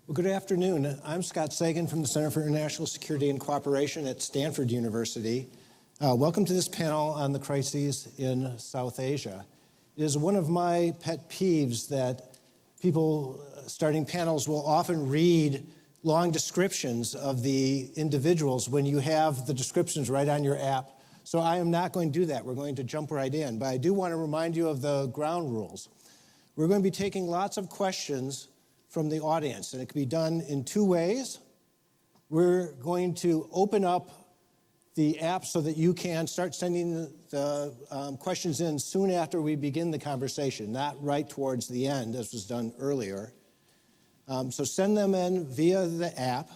Well, good afternoon. I'm Scott Sagan from the Center for International Security and Cooperation at Stanford University. Welcome to this panel on the crises in South Asia. It is one of my pet peeves that people starting panels will often read long descriptions of the individuals when you have the descriptions right on your app. So I am not going to do that. We're going to jump right in. But I do want to remind you of the ground rules. We're going to be taking lots of questions from the audience, and it can be done in two ways. We're going to open up the app so that you can start sending the questions in soon after we begin the conversation, not right towards the end, as was done earlier. So send them in via the app.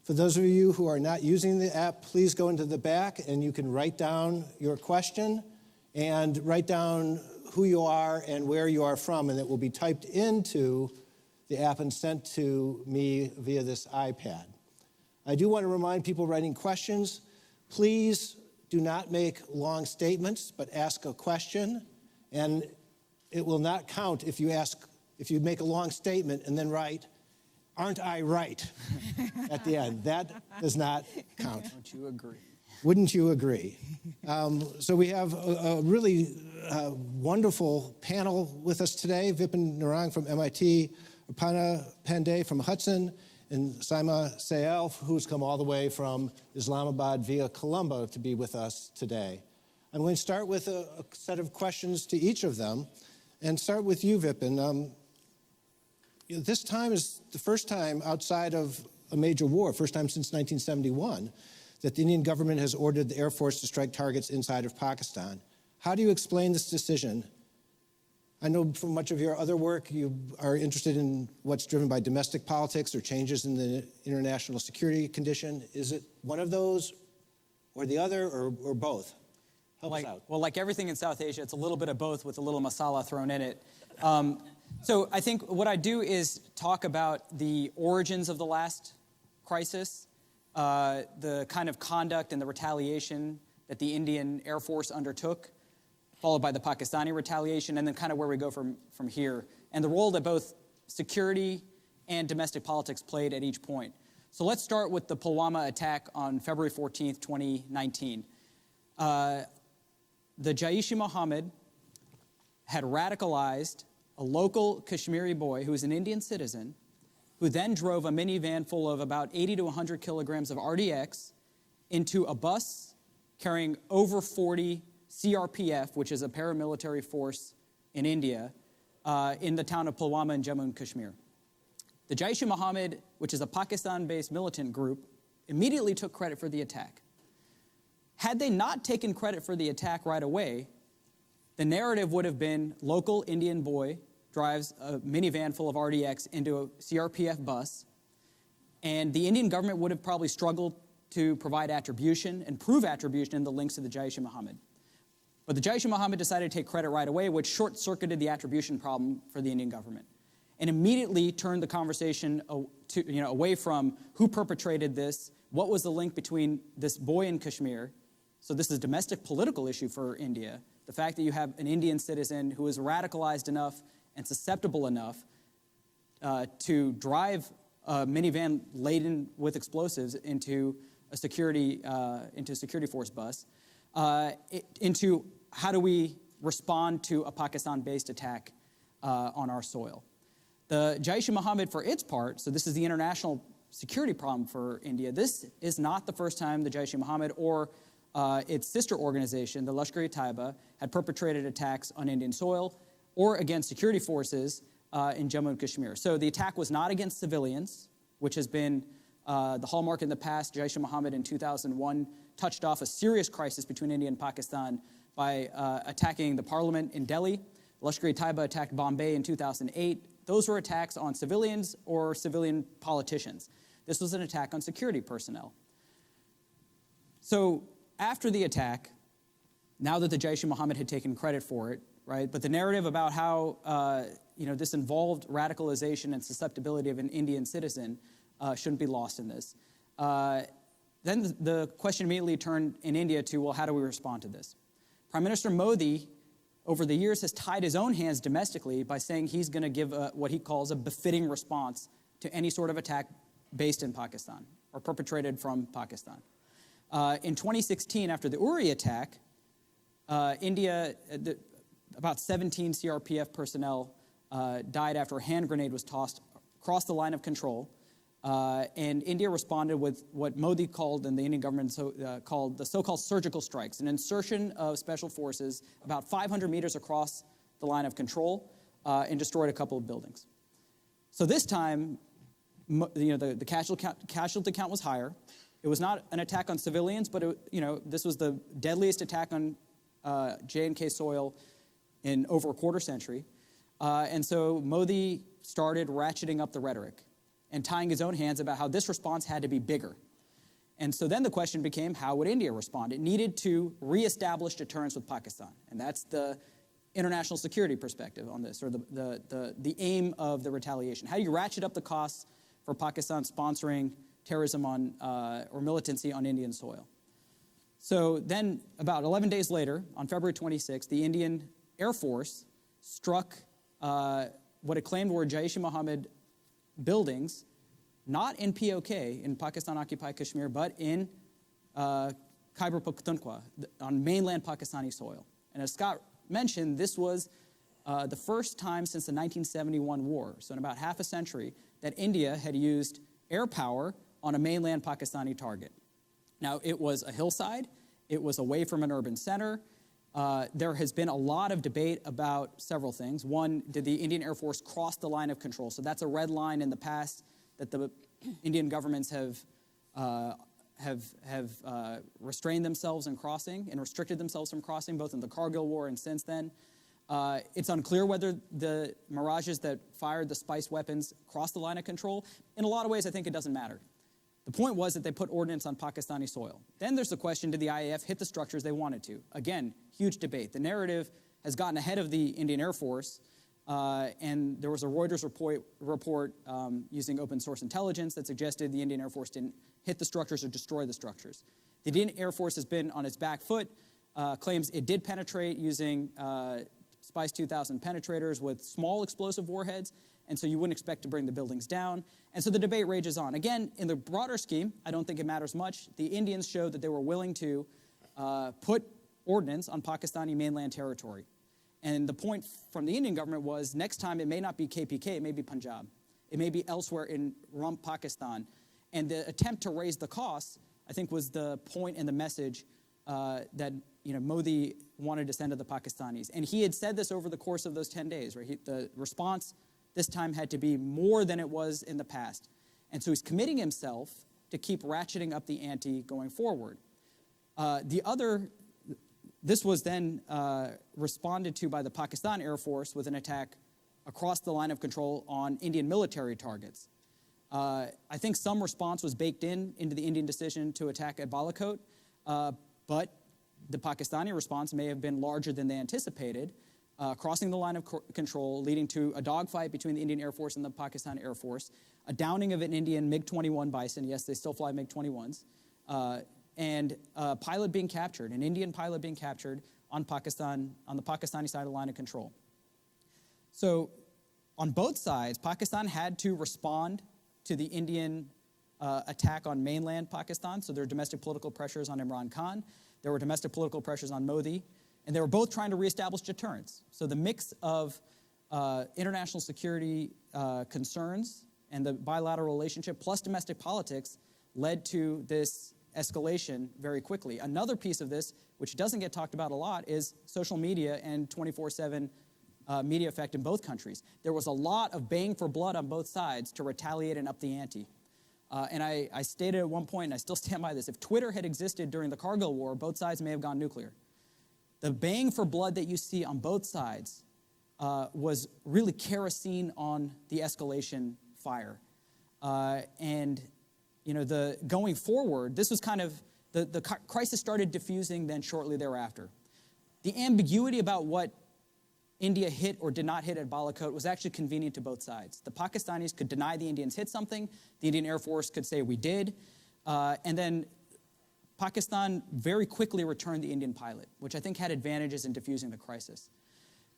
For those of you who are not using the app, please go into the back and you can write down your question and write down who you are and where you are from, and it will be typed into the app and sent to me via this iPad. I do want to remind people writing questions, please do not make long statements, but ask a question, and it will not count if you make a long statement and then write, "Aren't I right?" at the end. That does not count. Don't you agree? Wouldn't you agree? So we have a really wonderful panel with us today. Vipin Narang from MIT, Aparna Pandey from Hudson, and Saima Sayal, who's come all the way from Islamabad via Colombo to be with us today. I'm going to start with a set of questions to each of them, and start with you, Vipin. This time is the first time outside of a major war, first time since 1971, that the Indian government has ordered the Air Force to strike targets inside of Pakistan. How do you explain this decision? I know from much of your other work, you are interested in what's driven by domestic politics or changes in the international security condition. Is it one of those or the other or both? Help us out. Well, like everything in South Asia, it's a little bit of both with a little masala thrown in it. So I think what I do is talk about the origins of the last crisis, the kind of conduct and the retaliation that the Indian Air Force undertook, followed by the Pakistani retaliation, and then kind of where we go from here, and the role that both security and domestic politics played at each point. So let's start with the Pulwama attack on February 14th, 2019. The Jaish-e-Mohammed had radicalized a local Kashmiri boy who was an Indian citizen, who then drove a minivan full of about 80 to 100 kilograms of RDX into a bus carrying over 40 CRPF, which is a paramilitary force in India, in the town of Pulwama in Jammu and Kashmir. The Jaish-e-Mohammed, which is a Pakistan-based militant group, immediately took credit for the attack. Had they not taken credit for the attack right away, the narrative would have been local Indian boy drives a minivan full of RDX into a CRPF bus, and the Indian government would have probably struggled to provide attribution and prove attribution in the links to the Jaish-e-Mohammed. But the Jaish-e-Mohammed decided to take credit right away, which short-circuited the attribution problem for the Indian government, and immediately turned the conversation away from who perpetrated this, what was the link between this boy in Kashmir. So this is a domestic political issue for India. The fact that you have an Indian citizen who is radicalized enough and susceptible enough to drive a minivan laden with explosives into a security force bus, into how do we respond to a Pakistan-based attack on our soil. The Jaish-e-Mohammed, for its part, so this is the international security problem for India, this is not the first time the Jaish-e-Mohammed or its sister organization, the Lashkar-e-Taiba, had perpetrated attacks on Indian soil or against security forces in Jammu and Kashmir. So the attack was not against civilians, which has been the hallmark in the past. Jaish-e-Mohammed in 2001 touched off a serious crisis between India and Pakistan by attacking the parliament in Delhi. Lashkar-e-Taiba attacked Bombay in 2008. Those were attacks on civilians or civilian politicians. This was an attack on security personnel. So after the attack, now that the Jaish-e-Mohammed had taken credit for it, right, but the narrative about how this involved radicalization and susceptibility of an Indian citizen shouldn't be lost in this. Then the question immediately turned in India to, well, how do we respond to this? Prime Minister Modi, over the years, has tied his own hands domestically by saying he's going to give what he calls a befitting response to any sort of attack based in Pakistan or perpetrated from Pakistan. In 2016, after the Uri attack, India, about 17 CRPF personnel died after a hand grenade was tossed across the line of control. And India responded with what Modi called, and the Indian government called, the so-called surgical strikes, an insertion of special forces about 500 meters across the line of control and destroyed a couple of buildings. So this time, the casualty count was higher. It was not an attack on civilians, but this was the deadliest attack on J&K soil in over a quarter century. And so Modi started ratcheting up the rhetoric and tying his own hands about how this response had to be bigger. And so then the question became, how would India respond? It needed to reestablish deterrence with Pakistan. And that's the international security perspective on this, or the aim of the retaliation. How do you ratchet up the costs for Pakistan sponsoring terrorism on or militancy on Indian soil? So then about 11 days later, on February 26th, the Indian Air Force struck what it claimed were Jaish-e-Mohammed buildings, not in POK, in Pakistan-occupied Kashmir, but in Khyber Pakhtunkhwa, on mainland Pakistani soil. And as Scott mentioned, this was the first time since the 1971 war, so in about half a century, that India had used air power on a mainland Pakistani target. Now, it was a hillside. It was away from an urban center. There has been a lot of debate about several things. One, did the Indian Air Force cross the line of control? So that's a red line in the past that the Indian governments have restrained themselves in crossing and restricted themselves from crossing, both in the Kargil War and since then. It's unclear whether the Mirages that fired the spice weapons crossed the line of control. In a lot of ways, I think it doesn't matter. The point was that they put ordnance on Pakistani soil. Then there's the question, did the IAF hit the structures they wanted to? Again, huge debate. The narrative has gotten ahead of the Indian Air Force, and there was a Reuters report using open source intelligence that suggested the Indian Air Force didn't hit the structures or destroy the structures. The Indian Air Force has been on its back foot, claims it did penetrate using Spice 2000 penetrators with small explosive warheads, and so you wouldn't expect to bring the buildings down. And so the debate rages on. Again, in the broader scheme, I don't think it matters much. The Indians showed that they were willing to put ordnance on Pakistani mainland territory. And the point from the Indian government was, next time it may not be KPK, it may be Punjab. It may be elsewhere in Rump, Pakistan. And the attempt to raise the costs, I think, was the point and the message that Modi wanted to send to the Pakistanis. And he had said this over the course of those 10 days. Right? The response this time had to be more than it was in the past. And so he's committing himself to keep ratcheting up the ante going forward. This was then responded to by the Pakistan Air Force with an attack across the line of control on Indian military targets. I think some response was baked into the Indian decision to attack at Balakot, but the Pakistani response may have been larger than they anticipated, crossing the line of control, leading to a dogfight between the Indian Air Force and the Pakistan Air Force, a downing of an Indian MiG-21 Bison. Yes, they still fly MiG-21s. And a pilot being captured, an Indian pilot being captured on the Pakistani side of the line of control. So on both sides, Pakistan had to respond to the Indian attack on mainland Pakistan. So there were domestic political pressures on Imran Khan. There were domestic political pressures on Modi. And they were both trying to reestablish deterrence. So the mix of international security concerns and the bilateral relationship plus domestic politics led to this escalation very quickly. Another piece of this, which doesn't get talked about a lot, is social media and 24/7 media effect in both countries. There was a lot of bang for blood on both sides to retaliate and up the ante. And I stated at one point, and I still stand by this, if Twitter had existed during the Kargil War, both sides may have gone nuclear. The bang for blood that you see on both sides was really kerosene on the escalation fire. Going forward, this was kind of, the crisis started diffusing then shortly thereafter. The ambiguity about what India hit or did not hit at Balakot was actually convenient to both sides. The Pakistanis could deny the Indians hit something. The Indian Air Force could say we did. And then Pakistan very quickly returned the Indian pilot, which I think had advantages in diffusing the crisis.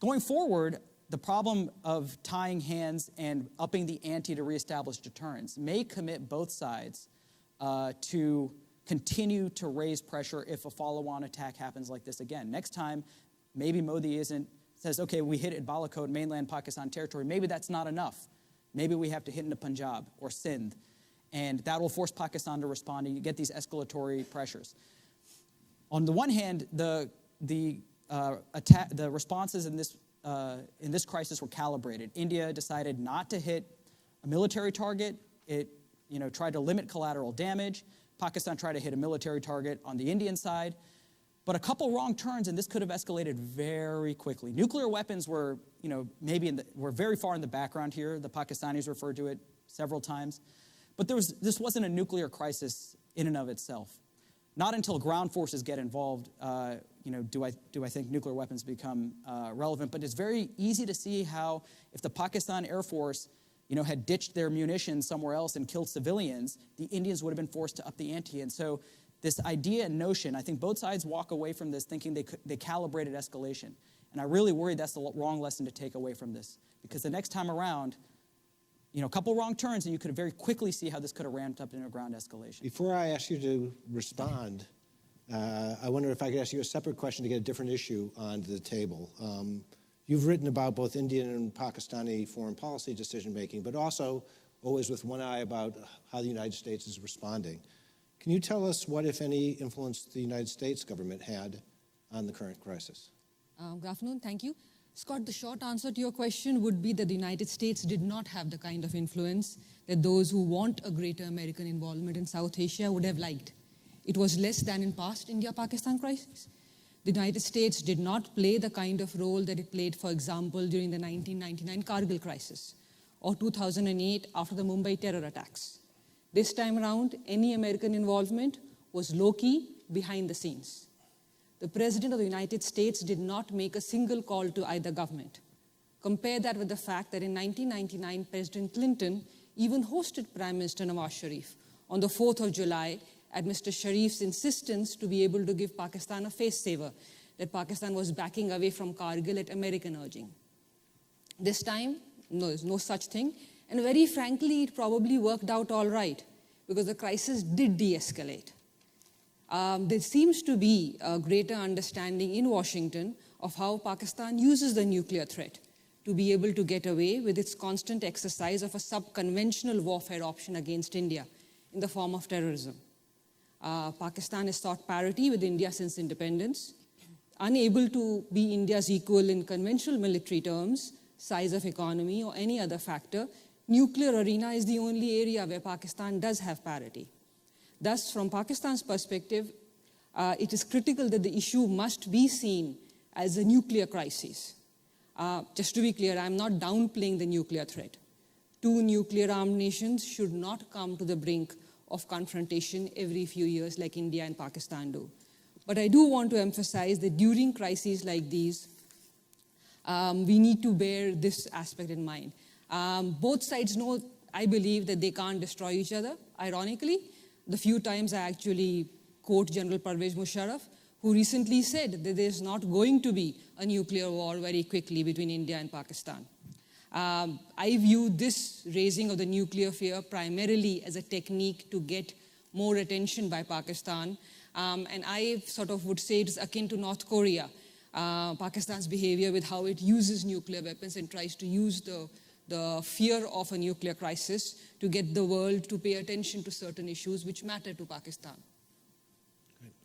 Going forward, the problem of tying hands and upping the ante to reestablish deterrence may commit both sides to continue to raise pressure if a follow-on attack happens like this again. Next time, maybe Modi says, okay, we hit at Balakot, mainland Pakistan territory. Maybe that's not enough. Maybe we have to hit into Punjab or Sindh. And that will force Pakistan to respond, and you get these escalatory pressures. On the one hand, the responses in this crisis were calibrated. India decided not to hit a military target. It tried to limit collateral damage. Pakistan tried to hit a military target on the Indian side. But a couple wrong turns, and this could have escalated very quickly. Nuclear weapons were, were very far in the background here. The Pakistanis referred to it several times. But this wasn't a nuclear crisis in and of itself. Not until ground forces get involved, do I think nuclear weapons become relevant. But it's very easy to see how if the Pakistan Air Force, had ditched their munitions somewhere else and killed civilians, the Indians would have been forced to up the ante. And so this idea and notion, I think both sides walk away from this thinking they calibrated escalation. And I really worry that's the wrong lesson to take away from this. Because the next time around, a couple wrong turns, and you could very quickly see how this could have ramped up into a ground escalation. Before I ask you to respond, I wonder if I could ask you a separate question to get a different issue onto the table. You've written about both Indian and Pakistani foreign policy decision-making, but also always with one eye about how the United States is responding. Can you tell us what, if any, influence the United States government had on the current crisis? Good afternoon. Thank you. Scott, the short answer to your question would be that the United States did not have the kind of influence that those who want a greater American involvement in South Asia would have liked. It was less than in past India-Pakistan crisis. The United States did not play the kind of role that it played, for example, during the 1999 Cargill crisis or 2008 after the Mumbai terror attacks. This time around, any American involvement was low-key, behind the scenes. The President of the United States did not make a single call to either government. Compare that with the fact that in 1999, President Clinton even hosted Prime Minister Nawaz Sharif on the 4th of July at Mr. Sharif's insistence to be able to give Pakistan a face saver, that Pakistan was backing away from Cargill at American urging. This time, no, there's no such thing. And very frankly, it probably worked out all right because the crisis did de-escalate. There seems to be a greater understanding in Washington of how Pakistan uses the nuclear threat to be able to get away with its constant exercise of a sub-conventional warfare option against India in the form of terrorism. Pakistan has sought parity with India since independence, unable to be India's equal in conventional military terms, size of economy, or any other factor. Nuclear arena is the only area where Pakistan does have parity. Thus, from Pakistan's perspective, it is critical that the issue must be seen as a nuclear crisis. Just to be clear, I'm not downplaying the nuclear threat. Two nuclear-armed nations should not come to the brink of confrontation every few years like India and Pakistan do. But I do want to emphasize that during crises like these, we need to bear this aspect in mind. Both sides know, I believe, that they can't destroy each other. Ironically, the few times I actually quote General Parvez Musharraf, who recently said that there's not going to be a nuclear war very quickly between India and Pakistan. I view this raising of the nuclear fear primarily as a technique to get more attention by Pakistan. And I sort of would say it's akin to North Korea, Pakistan's behavior with how it uses nuclear weapons and tries to use the fear of a nuclear crisis to get the world to pay attention to certain issues which matter to Pakistan.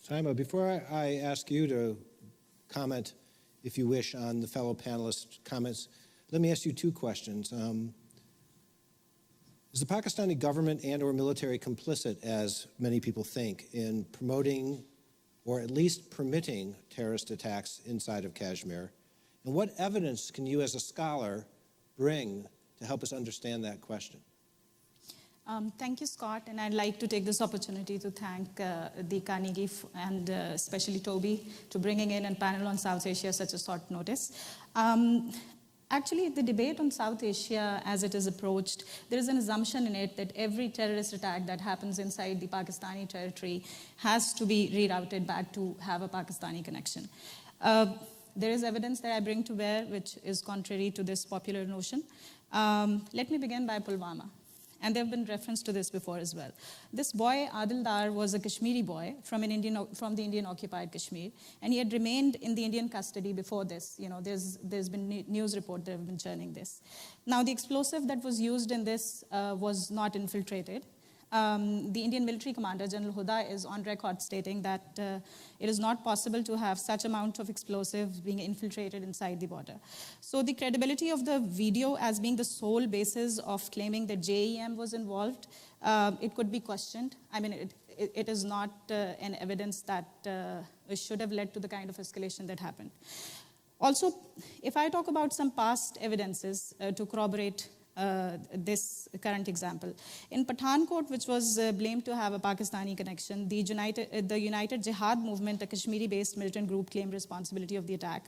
Saima, before I ask you to comment, if you wish, on the fellow panelists' comments, let me ask you two questions. Is the Pakistani government and or military complicit, as many people think, in promoting or at least permitting terrorist attacks inside of Kashmir? And what evidence can you as a scholar bring to help us understand that question? Thank you, Scott, and I'd like to take this opportunity to thank the Carnegie and especially Toby to bringing in a panel on South Asia at such a short notice. Actually, the debate on South Asia as it is approached, there is an assumption in it that every terrorist attack that happens inside the Pakistani territory has to be rerouted back to have a Pakistani connection. there is evidence that I bring to bear which is contrary to this popular notion. Let me begin by Pulwama. And there have been reference to this before as well. This boy, Adil Dar, was a Kashmiri boy from the Indian-occupied Kashmir, and he had remained in the Indian custody before this. You know, there's been news report that have been churning this. Now, the explosive that was used in this was not infiltrated. The Indian military commander, General Huda, is on record stating that it is not possible to have such amount of explosives being infiltrated inside the border. So the credibility of the video as being the sole basis of claiming that JEM was involved, it could be questioned. I mean, it is not an evidence that should have led to the kind of escalation that happened. Also, if I talk about some past evidences to corroborate this current example. In Pathankot, which was blamed to have a Pakistani connection, the United Jihad movement, a Kashmiri-based militant group, claimed responsibility of the attack.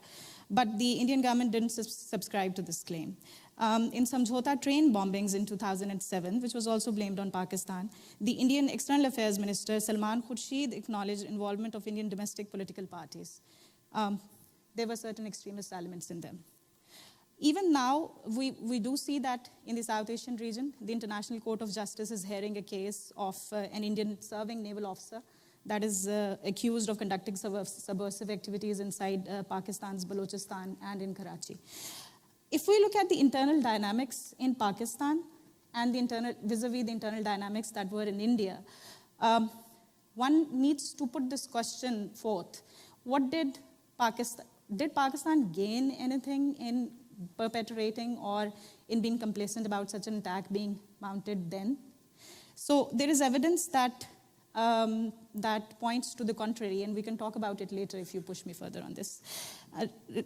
But the Indian government didn't subscribe to this claim. In Samjhota train bombings in 2007, which was also blamed on Pakistan, the Indian External Affairs Minister, Salman Khurshid, acknowledged involvement of Indian domestic political parties. There were certain extremist elements in them. Even now, we do see that in the South Asian region, the International Court of Justice is hearing a case of an Indian serving naval officer that is accused of conducting subversive activities inside Pakistan's Balochistan and in Karachi. If we look at the internal dynamics in Pakistan and vis-a-vis the internal dynamics that were in India, one needs to put this question forth. Did Pakistan gain anything in perpetrating or in being complacent about such an attack being mounted then? So there is evidence that that points to the contrary, and we can talk about it later if you push me further on this.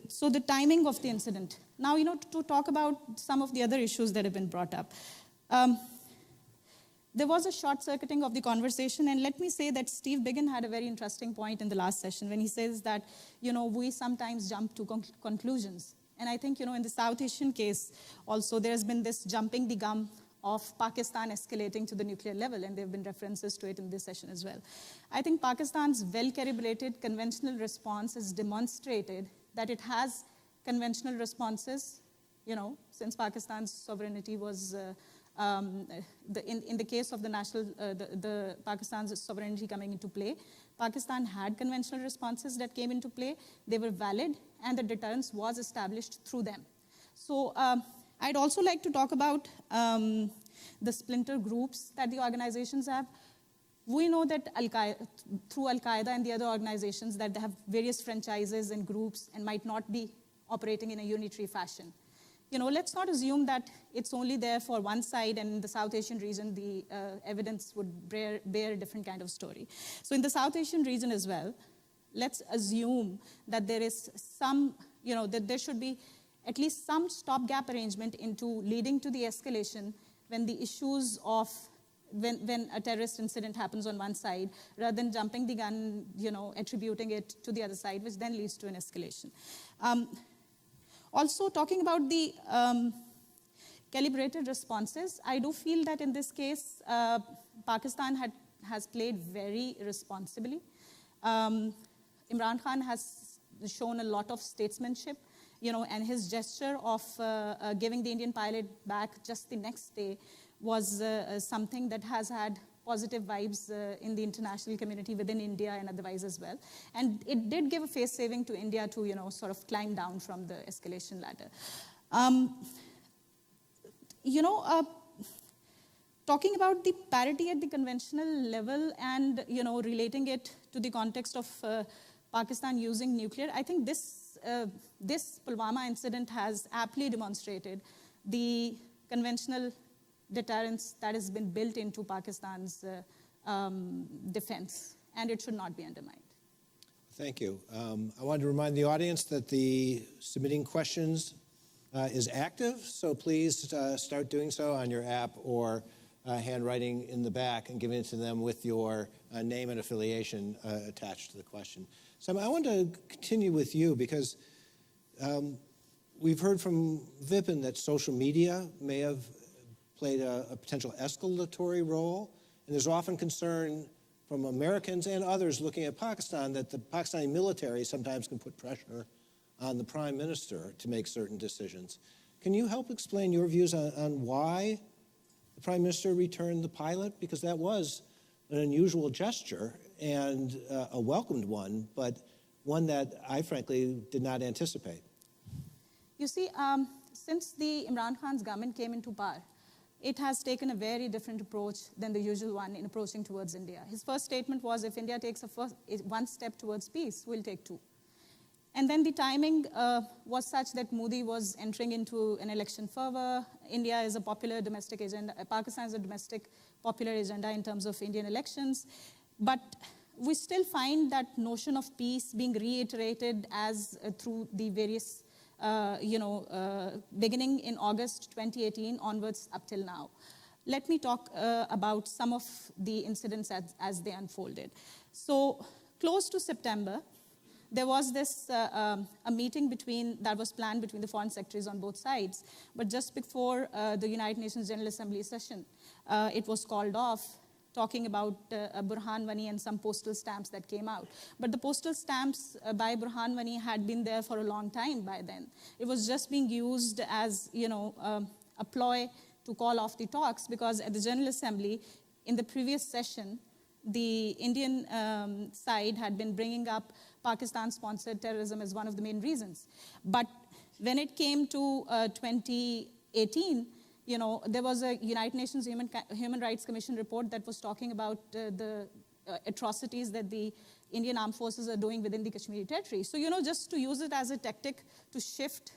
So the timing of the incident. Now, to talk about some of the other issues that have been brought up. There was a short-circuiting of the conversation, and let me say that Steve Biggin had a very interesting point in the last session when he says that, we sometimes jump to conclusions. And I think, in the South Asian case, also, there's been this jumping the gun of Pakistan escalating to the nuclear level, and there have been references to it in this session as well. I think Pakistan's well-calibrated conventional response has demonstrated that it has conventional responses, since Pakistan's sovereignty was, in the case of the Pakistan's sovereignty coming into play, Pakistan had conventional responses that came into play. They were valid, and the deterrence was established through them. So I'd also like to talk about the splinter groups that the organizations have. We know that through Al-Qaeda and the other organizations that they have various franchises and groups and might not be operating in a unitary fashion. Let's not assume that it's only there for one side, and in the South Asian region, the evidence would bear a different kind of story. So in the South Asian region as well, let's assume that there is some, that there should be at least some stopgap arrangement into leading to the escalation when the issues of when a terrorist incident happens on one side, rather than jumping the gun, attributing it to the other side, which then leads to an escalation. Also, talking about the calibrated responses, I do feel that in this case, Pakistan has played very responsibly. Imran Khan has shown a lot of statesmanship, and his gesture of giving the Indian pilot back just the next day was something that has had positive vibes in the international community within India and otherwise as well. And it did give a face saving to India to, sort of climb down from the escalation ladder. Talking about the parity at the conventional level and, relating it to the context of Pakistan using nuclear, I think this Pulwama incident has aptly demonstrated the conventional deterrence that has been built into Pakistan's defense, and it should not be undermined. Thank you. I wanted to remind the audience that the submitting questions is active, so please start doing so on your app or handwriting in the back and giving it to them with your name and affiliation attached to the question. So I want to continue with you because we've heard from Vipin that social media may have played a potential escalatory role, and there's often concern from Americans and others looking at Pakistan that the Pakistani military sometimes can put pressure on the prime minister to make certain decisions. Can you help explain your views on why the prime minister returned the pilot? Because that was an unusual gesture and a welcomed one, but one that I frankly did not anticipate. You see, since the Imran Khan's government came into power, it has taken a very different approach than the usual one in approaching towards India. His first statement was, if India takes one step towards peace, we'll take two. And then the timing was such that Modi was entering into an election fervor. India is a popular domestic agenda. Pakistan is a domestic popular agenda in terms of Indian elections. But we still find that notion of peace being reiterated as through the various, beginning in August 2018 onwards up till now. Let me talk about some of the incidents as they unfolded. So close to September, there was this a meeting that was planned between the foreign secretaries on both sides. But just before the United Nations General Assembly session, it was called off, talking about Burhan Wani and some postal stamps that came out. But the postal stamps by Burhan Wani had been there for a long time by then. It was just being used as, a ploy to call off the talks, because at the General Assembly, in the previous session, the Indian side had been bringing up Pakistan-sponsored terrorism as one of the main reasons. But when it came to 2018, there was a United Nations Human Rights Commission report that was talking about the atrocities that the Indian armed forces are doing within the Kashmiri territory. So, just to use it as a tactic to shift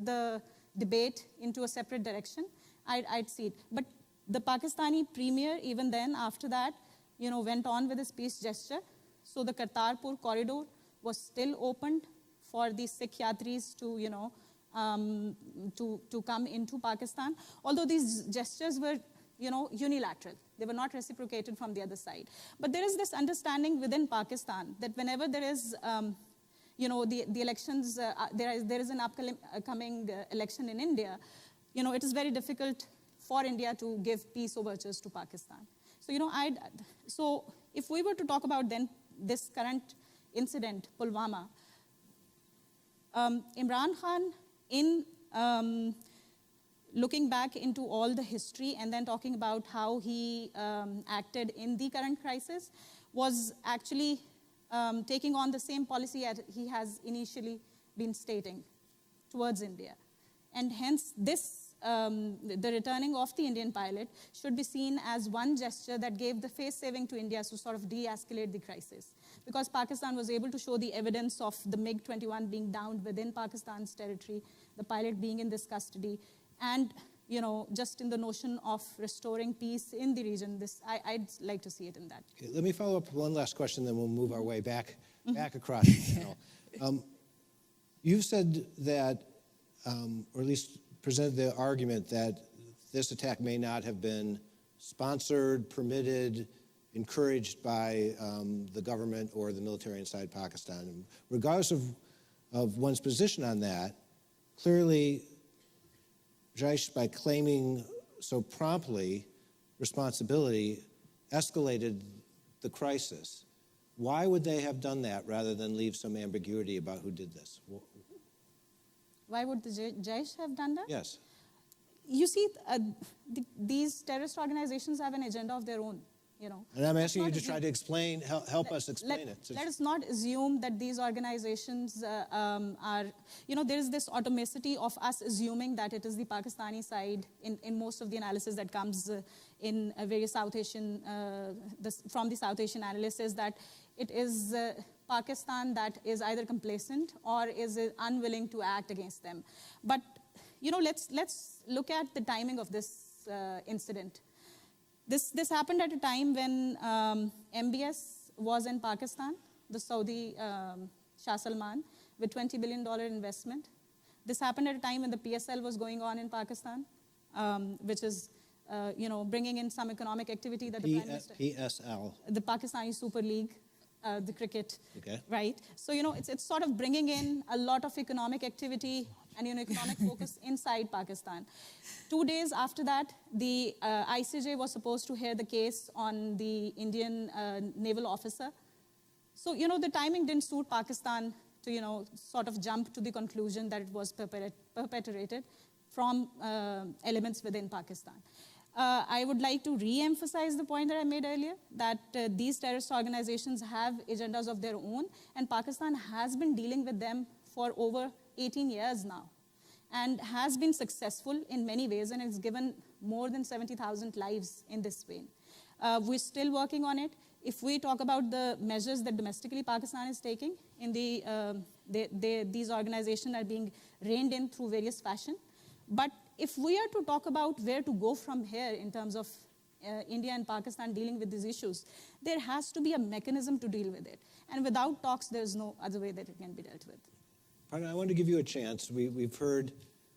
the debate into a separate direction, I'd see it. But the Pakistani premier, even then, after that, went on with his peace gesture. So the Kartarpur corridor was still opened for the Sikh Yatris to, to come into Pakistan. Although these gestures were, unilateral. They were not reciprocated from the other side. But there is this understanding within Pakistan that whenever there is, the elections, there is an upcoming election in India, it is very difficult for India to give peace overtures to Pakistan. So, so if we were to talk about then this current incident, Pulwama, Imran Khan, in looking back into all the history and then talking about how he acted in the current crisis, was actually taking on the same policy as he has initially been stating towards India. And hence, the returning of the Indian pilot should be seen as one gesture that gave the face saving to India to sort of de-escalate the crisis. Because Pakistan was able to show the evidence of the MiG-21 being downed within Pakistan's territory, the pilot being in this custody, and just in the notion of restoring peace in the region, I'd like to see it in that. Okay, let me follow up with one last question, then we'll move our way back across the panel. You've said that, or at least presented the argument that this attack may not have been sponsored, permitted, encouraged by the government or the military inside Pakistan. And regardless of one's position on that, clearly Jaish, by claiming so promptly responsibility, escalated the crisis. Why would they have done that rather than leave some ambiguity about who did this? Why would the Jaish have done that? Yes. You see, these terrorist organizations have an agenda of their own, And I'm asking you to try to explain, help us explain it. Let us not assume that these organizations are, there is this automaticity of us assuming that it is the Pakistani side in most of the analysis that comes in various South Asian, from the South Asian analysis, that it is Pakistan that is either complacent or is unwilling to act against them. But, let's look at the timing of this incident. This happened at a time when MBS was in Pakistan, the Saudi Shah Salman, with $20 billion investment. This happened at a time when the PSL was going on in Pakistan, which is, bringing in some economic activity that the Prime Minister... PSL. The Pakistani Super League, the cricket, okay. Right? So, it's sort of bringing in a lot of economic activity and economic focus inside Pakistan. 2 days after that, the ICJ was supposed to hear the case on the Indian naval officer. So, the timing didn't suit Pakistan to, sort of jump to the conclusion that it was perpetrated from elements within Pakistan. I would like to re-emphasize the point that I made earlier, that these terrorist organizations have agendas of their own, and Pakistan has been dealing with them for over 18 years now, and has been successful in many ways, and has given more than 70,000 lives in this vein. We're still working on it. If we talk about the measures that domestically Pakistan is taking, in these organizations are being reined in through various fashion. But if we are to talk about where to go from here in terms of India and Pakistan dealing with these issues, there has to be a mechanism to deal with it. And without talks, there's no other way that it can be dealt with. I want to give you a chance. We've heard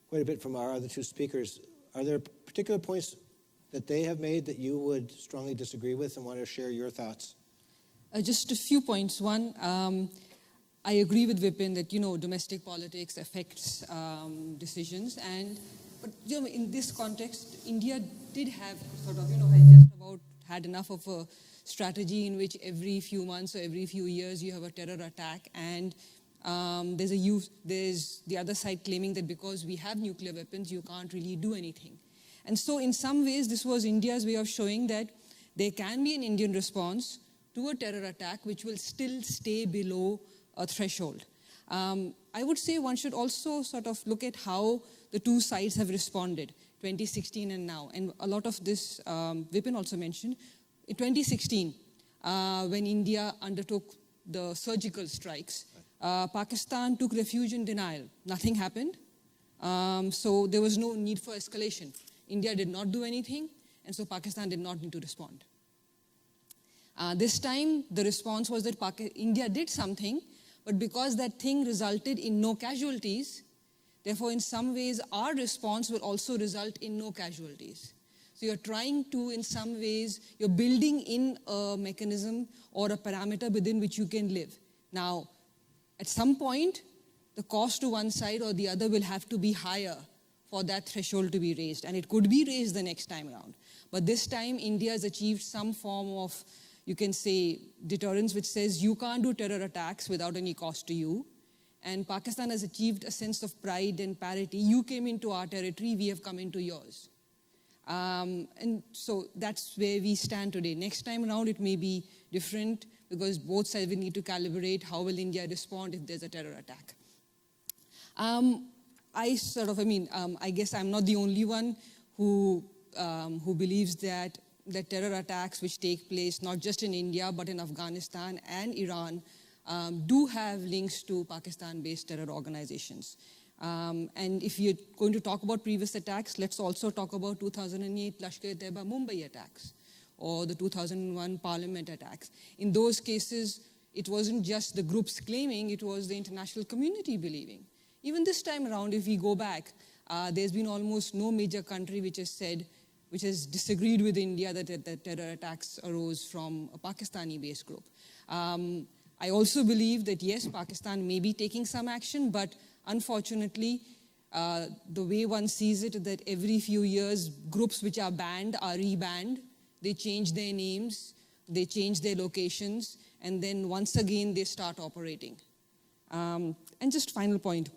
quite a bit from our other two speakers. Are there particular points that they have made that you would strongly disagree with and want to share your thoughts? Just a few points. One, I agree with Vipin that, domestic politics affects decisions. But in this context, India did have sort of, had enough of a strategy in which every few months or every few years you have a terror attack. And there's the other side claiming that because we have nuclear weapons, you can't really do anything. And so in some ways, this was India's way of showing that there can be an Indian response to a terror attack which will still stay below a threshold. I would say one should also sort of look at how the two sides have responded, 2016 and now. And a lot of this, Vipin also mentioned, in 2016, when India undertook the surgical strikes, Pakistan took refuge in denial. Nothing happened. So there was no need for escalation. India did not do anything, and so Pakistan did not need to respond. This time, the response was that India did something, but because that thing resulted in no casualties, therefore, in some ways, our response will also result in no casualties. So you're trying to, in some ways, you're building in a mechanism or a parameter within which you can live. Now, at some point, the cost to one side or the other will have to be higher for that threshold to be raised. And it could be raised the next time around. But this time, India has achieved some form of, you can say, deterrence, which says you can't do terror attacks without any cost to you. And Pakistan has achieved a sense of pride and parity. You came into our territory, we have come into yours. And so that's where we stand today. Next time around, it may be different because both sides will need to calibrate how will India respond if there's a terror attack. I guess I'm not the only one who believes that terror attacks which take place not just in India but in Afghanistan and Iran do have links to Pakistan-based terror organizations. And if you're going to talk about previous attacks, let's also talk about 2008 Lashkar-e-Taiba Mumbai attacks or the 2001 Parliament attacks. In those cases, it wasn't just the groups claiming, it was the international community believing. Even this time around, if we go back, there's been almost no major country which has disagreed with India that terror attacks arose from a Pakistani-based group. I also believe that, yes, Pakistan may be taking some action, but unfortunately, the way one sees it is that every few years, groups which are banned are rebanned. They change their names, they change their locations, and then once again, they start operating. And just final point.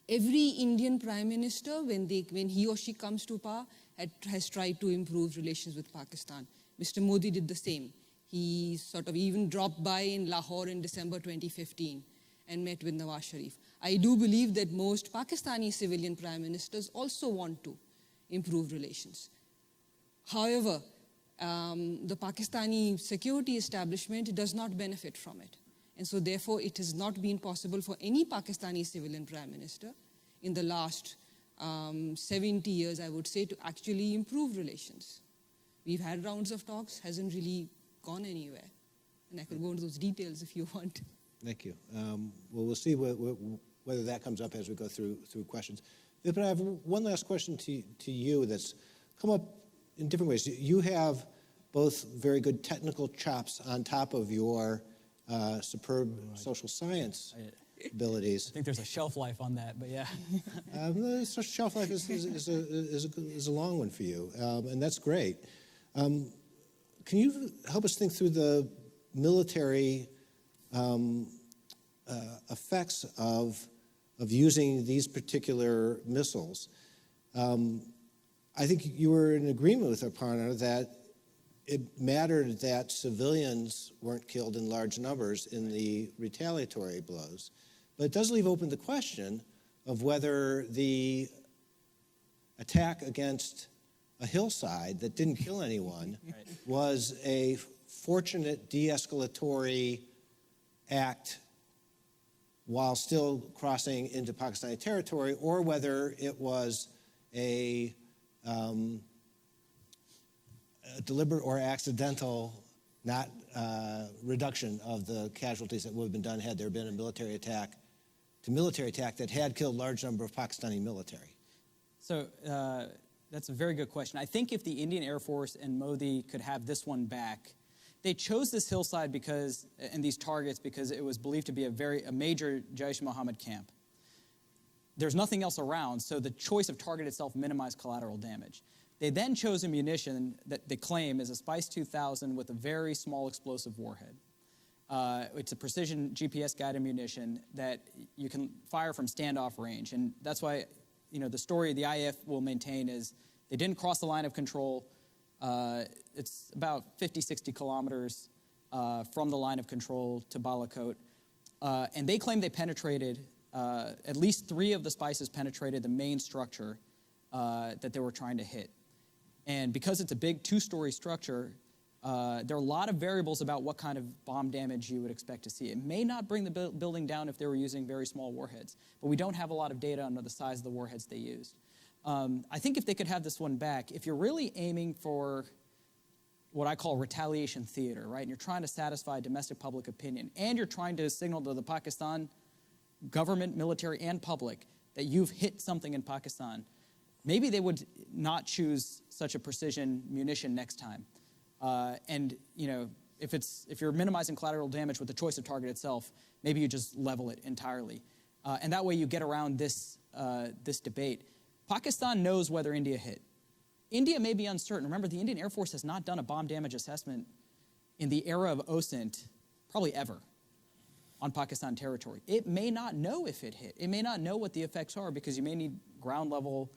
Every Indian Prime Minister, when he or she comes to power, has tried to improve relations with Pakistan. Mr. Modi did the same. He sort of even dropped by in Lahore in December 2015 and met with Nawaz Sharif. I do believe that most Pakistani civilian prime ministers also want to improve relations. However, the Pakistani security establishment does not benefit from it. And so therefore, it has not been possible for any Pakistani civilian prime minister in the last 70 years, I would say, to actually improve relations. We've had rounds of talks, hasn't really gone anywhere. And I could go into those details if you want. Thank you. Well, we'll see whether that comes up as we go through questions. Vipin, I have one last question to you that's come up in different ways. You have both very good technical chops on top of your superb social science abilities. I think there's a shelf life on that, but yeah. Social shelf life is a long one for you, and that's great. Can you help us think through the military effects of using these particular missiles. I think you were in agreement with Aparna that it mattered that civilians weren't killed in large numbers in the retaliatory blows. But it does leave open the question of whether the attack against a hillside that didn't kill anyone was a fortunate de-escalatory act while still crossing into Pakistani territory, or whether it was a deliberate or accidental reduction of the casualties that would have been done had there been a military attack that had killed a large number of Pakistani military. So that's a very good question. I think if the Indian Air Force and Modi could have this one back, they chose this hillside and these targets because it was believed to be a major Jaish-e-Mohammed camp. There's nothing else around, so the choice of target itself minimized collateral damage. They then chose a munition that they claim is a Spice 2000 with a very small explosive warhead. It's a precision GPS-guided munition that you can fire from standoff range, and that's why, the story the IAF will maintain is they didn't cross the line of control. It's about 50, 60 kilometers from the line of control to Balakot, and they claim they penetrated. At least 3 of the Spices penetrated the main structure that they were trying to hit. And because it's a big 2-story structure, there are a lot of variables about what kind of bomb damage you would expect to see. It may not bring the building down if they were using very small warheads, but we don't have a lot of data on the size of the warheads they used. I think if they could have this one back, if you're really aiming for what I call retaliation theater, right, and you're trying to satisfy domestic public opinion, and you're trying to signal to the Pakistan government, military, and public that you've hit something in Pakistan, maybe they would not choose such a precision munition next time. And if you're minimizing collateral damage with the choice of target itself, maybe you just level it entirely, and that way you get around this debate. Pakistan knows whether India hit. India may be uncertain. Remember, the Indian Air Force has not done a bomb damage assessment in the era of wasnt, probably ever, on Pakistan territory. It may not know if it hit. It may not know what the effects are because you may need ground level,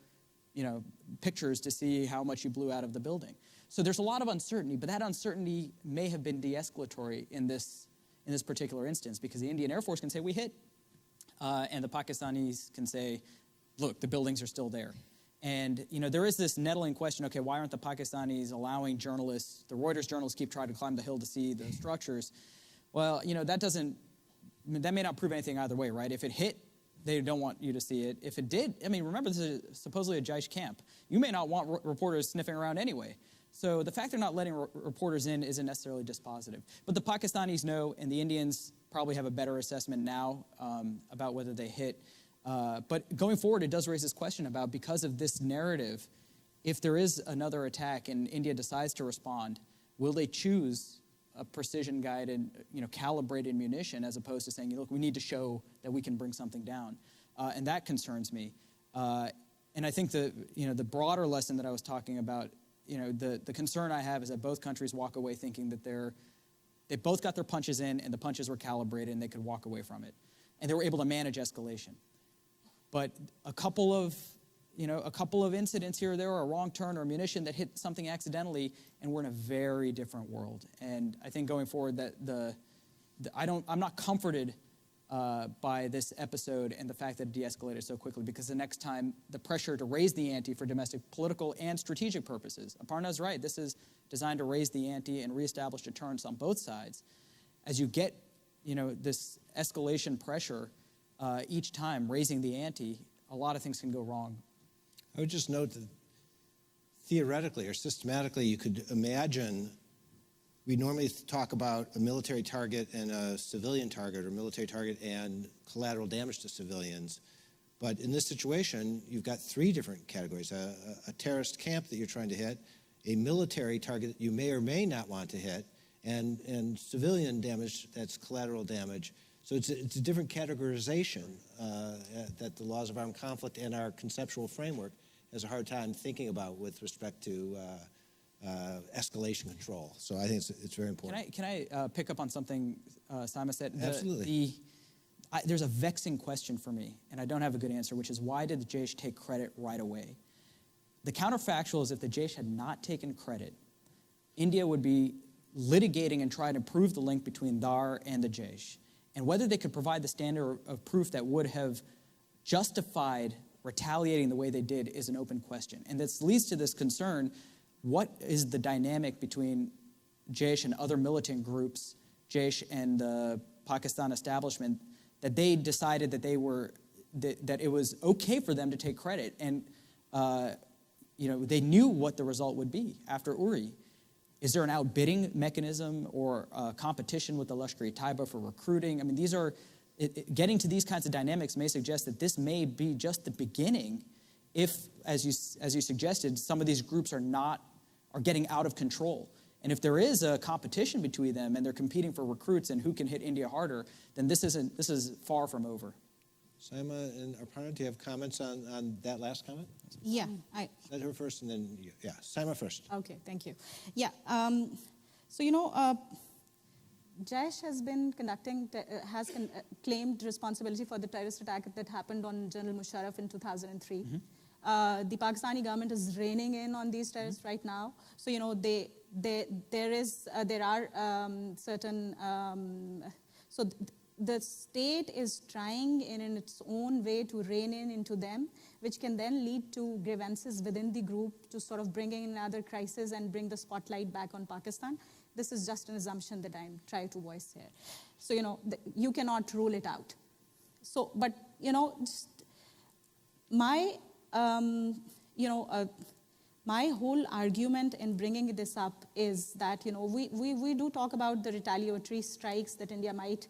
pictures to see how much you blew out of the building. So there's a lot of uncertainty, but that uncertainty may have been de-escalatory in this particular instance because the Indian Air Force can say we hit, and the Pakistanis can say, look, the buildings are still there. And there is this nettling question, okay, why aren't the Pakistanis allowing journalists, the Reuters journalists keep trying to climb the hill to see the structures? Well, that may not prove anything either way, right? If it hit, they don't want you to see it. If it did, remember, this is supposedly a Jaish camp. You may not want reporters sniffing around anyway. So the fact they're not letting reporters in isn't necessarily dispositive. But the Pakistanis know, and the Indians probably have a better assessment now about whether they hit. But going forward, it does raise this question about, because of this narrative, if there is another attack and India decides to respond, will they choose a precision-guided, calibrated munition as opposed to saying, look, we need to show that we can bring something down? And that concerns me. And I think the broader lesson that I was talking about, the concern I have is that both countries walk away thinking that they both got their punches in and the punches were calibrated and they could walk away from it. And they were able to manage escalation. But a couple of incidents here or there, or a wrong turn or a munition that hit something accidentally, and we're in a very different world. And I think going forward that I'm not comforted by this episode and the fact that it de-escalated so quickly, because the next time the pressure to raise the ante for domestic political and strategic purposes, Aparna's right, this is designed to raise the ante and reestablish deterrence on both sides. As you get this escalation pressure each time raising the ante, a lot of things can go wrong. I would just note that theoretically or systematically, you could imagine, we normally talk about a military target and a civilian target, or military target and collateral damage to civilians. But in this situation, you've got 3 different categories: a terrorist camp that you're trying to hit, a military target that you may or may not want to hit, and civilian damage that's collateral damage. So it's a different categorization that the laws of armed conflict and our conceptual framework has a hard time thinking about with respect to escalation control. So I think it's very important. Can I pick up on something Simon said? Absolutely. there's a vexing question for me, and I don't have a good answer, which is why did the Jaish take credit right away? The counterfactual is if the Jaish had not taken credit, India would be litigating and trying to prove the link between Dar and the Jaish. And whether they could provide the standard of proof that would have justified retaliating the way they did is an open question. And this leads to this concern, what is the dynamic between Jaish and other militant groups, Jaish and the Pakistan establishment, that they decided that that it was okay for them to take credit, and they knew what the result would be after Uri. Is there an outbidding mechanism or competition with the Lashkar-e-Taiba for recruiting? I mean, getting to these kinds of dynamics may suggest that this may be just the beginning if, as you suggested, some of these groups are getting out of control. And if there is a competition between them and they're competing for recruits and who can hit India harder, then this is far from over. Saima and Aparna, do you have comments on that last comment? Yeah, Let her first and then you. Yeah, Saima first. Okay, thank you. Yeah, Jaish has been claimed responsibility for the terrorist attack that happened on General Musharraf in 2003. Mm-hmm. The Pakistani government is reining in on these terrorists right now. So there are certain. The state is trying in its own way to rein into them, which can then lead to grievances within the group to sort of bring in another crisis and bring the spotlight back on Pakistan. This is just an assumption that I'm trying to voice here. So, you cannot rule it out. So, but, just my, my whole argument in bringing this up is that, we do talk about the retaliatory strikes that India might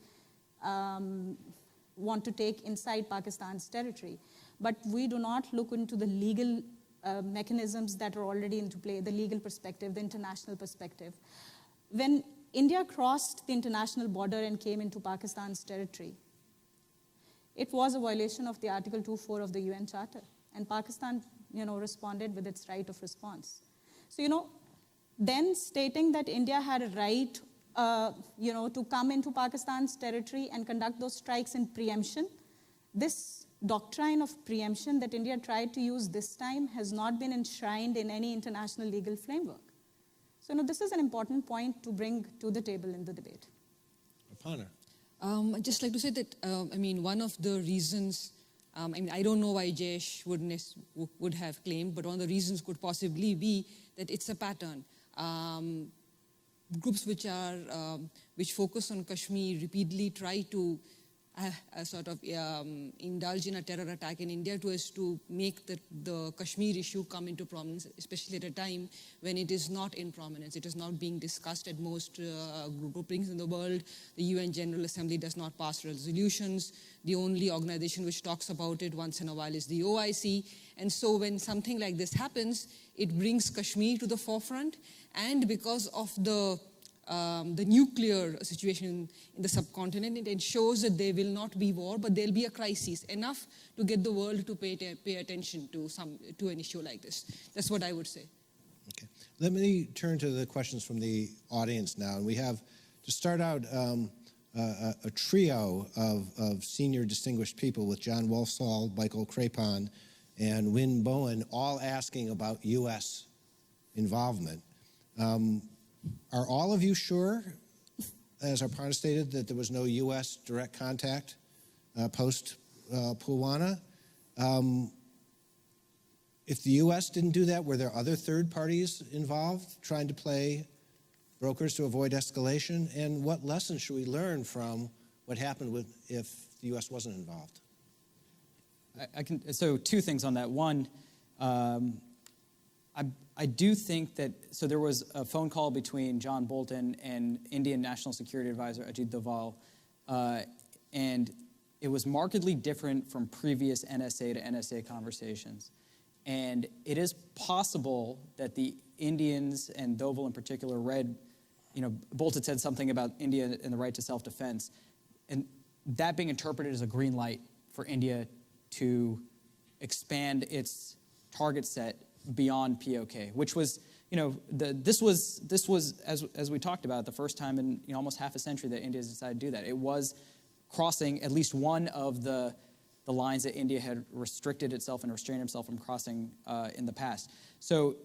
want to take inside Pakistan's territory. But we do not look into the legal mechanisms that are already into play, the legal perspective, the international perspective. When India crossed the international border and came into Pakistan's territory, it was a violation of the Article 2.4 of the UN Charter. And Pakistan, responded with its right of response. So, then stating that India had a right to come into Pakistan's territory and conduct those strikes in preemption. This doctrine of preemption that India tried to use this time has not been enshrined in any international legal framework. So, this is an important point to bring to the table in the debate. Aparna. I'd just like to say that, one of the reasons, I don't know why Jaish would have claimed, but one of the reasons could possibly be that it's a pattern. Groups which focus on Kashmir repeatedly try to indulge in a terror attack in India to make the Kashmir issue come into prominence, especially at a time when it is not in prominence. It is not being discussed at most groupings in the world. The UN General Assembly does not pass resolutions. The only organization which talks about it once in a while is the OIC. And so when something like this happens, it brings Kashmir to the forefront. And because of the nuclear situation in the subcontinent, it ensures that there will not be war, but there will be a crisis, enough to get the world to pay attention to an issue like this. That's what I would say. Okay. Let me turn to the questions from the audience now. And we have, to start out, a trio of senior distinguished people with John Wolfsall, Michael Crapon, and Wynn Bowen, all asking about U.S. involvement. Are all of you sure, as Aparna stated, that there was no U.S. direct contact post-Pulwana? If the U.S. didn't do that, were there other third parties involved trying to play brokers to avoid escalation? And what lessons should we learn from what happened if the U.S. wasn't involved? So two things on that. One, I do think that, so there was a phone call between John Bolton and Indian National Security Advisor Ajit Doval, and it was markedly different from previous NSA to NSA conversations. And it is possible that the Indians, and Doval in particular, Bolton said something about India and the right to self-defense, and that being interpreted as a green light for India to expand its target set beyond POK, which was, this was as we talked about, the first time in almost half a century that India has decided to do that. It was crossing at least one of the lines that India had restricted itself and restrained itself from crossing in the past. So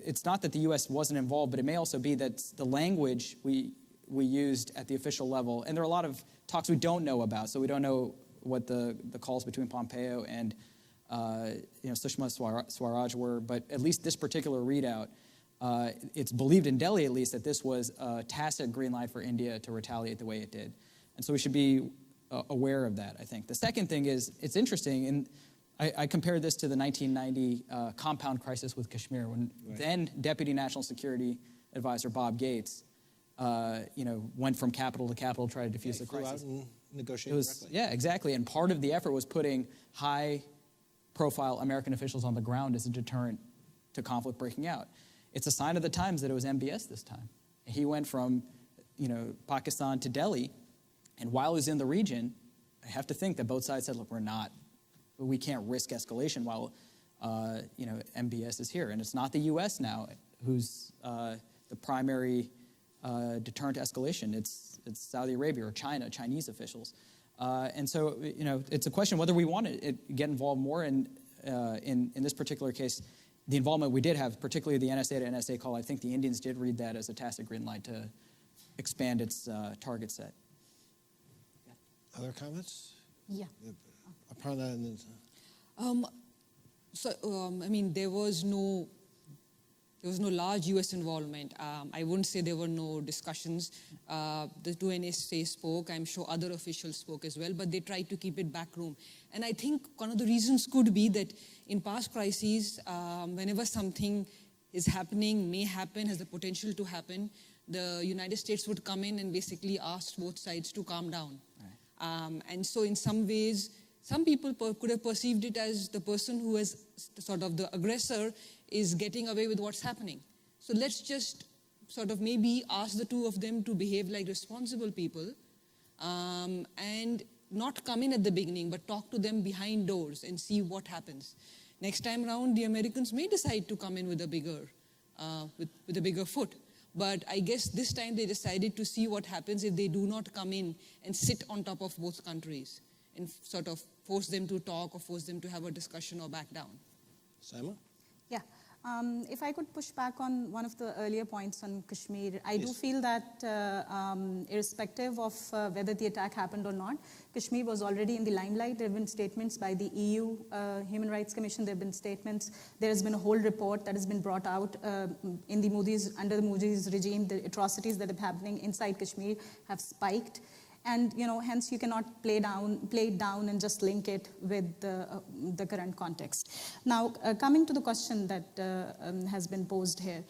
it's not that the U.S. wasn't involved, but it may also be that the language we used at the official level, and there are a lot of talks we don't know about, so we don't know what the calls between Pompeo and Sushma Swaraj were, but at least this particular readout, it's believed in Delhi at least that this was a tacit green light for India to retaliate the way it did. And so we should be aware of that, I think. The second thing is, it's interesting, and I compared this to the 1990 compound crisis with Kashmir, when then Deputy National Security Advisor Bob Gates went from capital to capital to try to defuse the crisis. Flew out and negotiated directly. Yeah, exactly. And part of the effort was putting high-profile American officials on the ground as a deterrent to conflict breaking out. It's a sign of the times that it was MBS this time. He went from, Pakistan to Delhi, and while he was in the region, I have to think that both sides said, look, we can't risk escalation while, MBS is here. And it's not the U.S. now who's the primary deterrent to escalation. It's Saudi Arabia or China, Chinese officials. And so, it's a question whether we want to get involved more. And in this particular case, the involvement we did have, particularly the NSA to NSA call, I think the Indians did read that as a tacit green light to expand its target set. Other comments? Yeah. Aparna and then... There was no large U.S. involvement. I wouldn't say there were no discussions. The two NSA spoke. I'm sure other officials spoke as well, but they tried to keep it backroom. And I think one of the reasons could be that in past crises, whenever something is happening, may happen, has the potential to happen, the United States would come in and basically ask both sides to calm down. Right. And so in some ways, some people could have perceived it as the person who is sort of the aggressor is getting away with what's happening. So let's just sort of maybe ask the two of them to behave like responsible people and not come in at the beginning, but talk to them behind doors and see what happens. Next time around, the Americans may decide to come in with a bigger foot. But I guess this time they decided to see what happens if they do not come in and sit on top of both countries and sort of force them to talk or force them to have a discussion or back down. Simon? Yeah. If I could push back on one of the earlier points on Kashmir, I do feel that irrespective of whether the attack happened or not, Kashmir was already in the limelight. There have been statements by the EU Human Rights Commission. There have been statements. There has been a whole report that has been brought out under the Moody's regime. The atrocities that are happening inside Kashmir have spiked. And hence you cannot play it down and just link it with the current context. Now, coming to the question that has been posed here,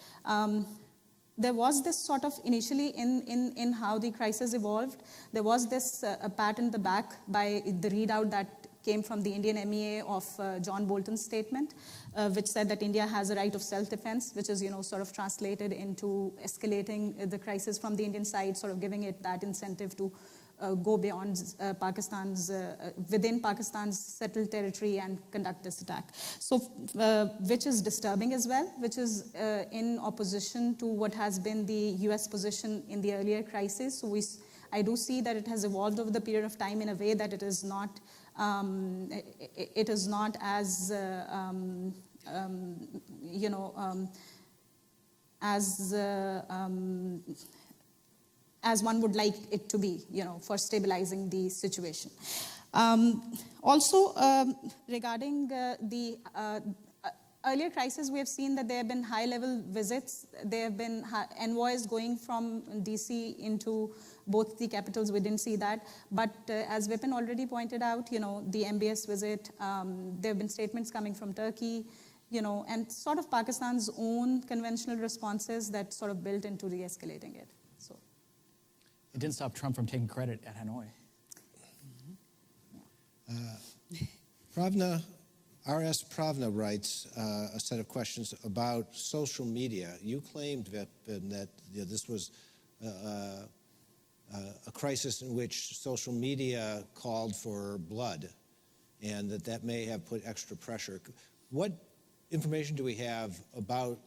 there was this sort of initially in how the crisis evolved. There was this pat in the back by the readout that came from the Indian MEA of John Bolton's statement, which said that India has a right of self-defense, which is sort of translated into escalating the crisis from the Indian side, sort of giving it that incentive to go beyond within Pakistan's settled territory and conduct this attack. So, which is disturbing as well, which is in opposition to what has been the US position in the earlier crisis. So I do see that it has evolved over the period of time in a way that it is not as as one would like it to be, for stabilizing the situation. Also, regarding the earlier crisis, we have seen that there have been high-level visits. There have been envoys going from DC into both the capitals. We didn't see that. But as Vipin already pointed out, the MBS visit, there have been statements coming from Turkey, and sort of Pakistan's own conventional responses that sort of built into de-escalating it. So. It didn't stop Trump from taking credit at Hanoi. Pravna, R.S. Pravna writes a set of questions about social media. You claimed, Vipin, that this was a crisis in which social media called for blood and that may have put extra pressure. What information do we have about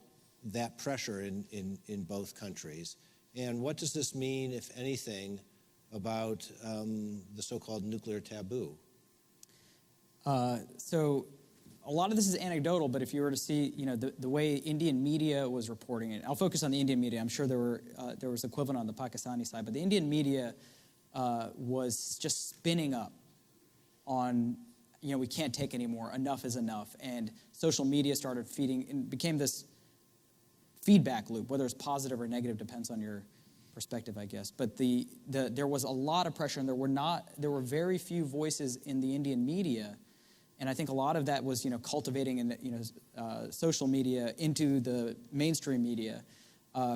that pressure in both countries? And what does this mean, if anything, about the so-called nuclear taboo? So a lot of this is anecdotal, but if you were to see, the way Indian media was reporting it, I'll focus on the Indian media. I'm sure there was equivalent on the Pakistani side, but the Indian media was just spinning up on, we can't take anymore, enough is enough. And social media started feeding, and became this feedback loop, whether it's positive or negative, depends on your perspective, I guess. But there was a lot of pressure, and there were very few voices in the Indian media. And I think a lot of that was, cultivating social media into the mainstream media,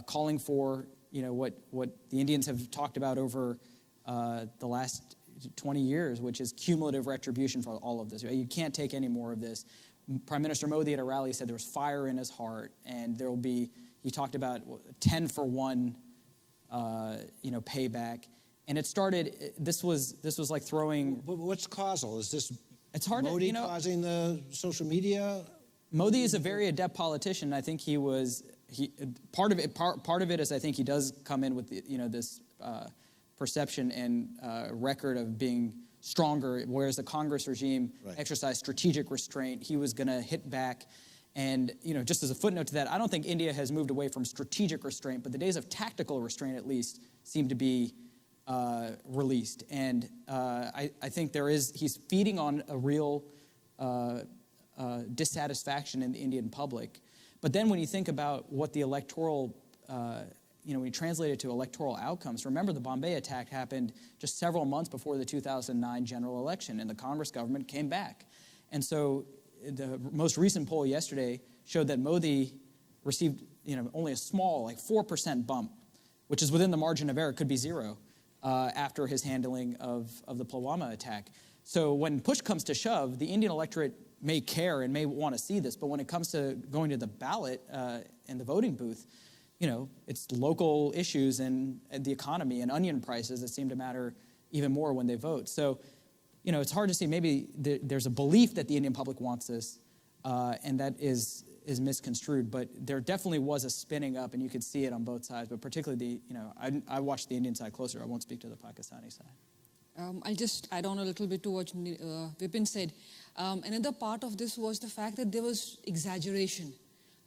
calling for, what the Indians have talked about over the last 20 years, which is cumulative retribution for all of this. You can't take any more of this. Prime Minister Modi at a rally said there was fire in his heart, and he talked about 10 for 1, payback. And it started, this was like throwing... What's causal? Is this it's hard Modi to, causing the social media? Modi is a very adept politician. I think part of it is I think he does come in with this perception and record of being stronger, whereas the Congress regime exercised strategic restraint. He was going to hit back. And, just as a footnote to that, I don't think India has moved away from strategic restraint, but the days of tactical restraint, at least, seem to be released. And I think he's feeding on a real dissatisfaction in the Indian public. But then when you think about what the electoral, when you translate it to electoral outcomes, remember the Bombay attack happened just several months before the 2009 general election, and the Congress government came back. And so the most recent poll yesterday showed that Modi received only a small, 4% bump, which is within the margin of error, could be zero, after his handling of the Pulwama attack. So when push comes to shove, the Indian electorate may care and may want to see this, but when it comes to going to the ballot and the voting booth, it's local issues and the economy and onion prices that seem to matter even more when they vote. So, it's hard to see. Maybe there's a belief that the Indian public wants this, and that is misconstrued. But there definitely was a spinning up, and you could see it on both sides. But particularly I watched the Indian side closer. I won't speak to the Pakistani side. I'll just add on a little bit to what Vipin said. Another part of this was the fact that there was exaggeration.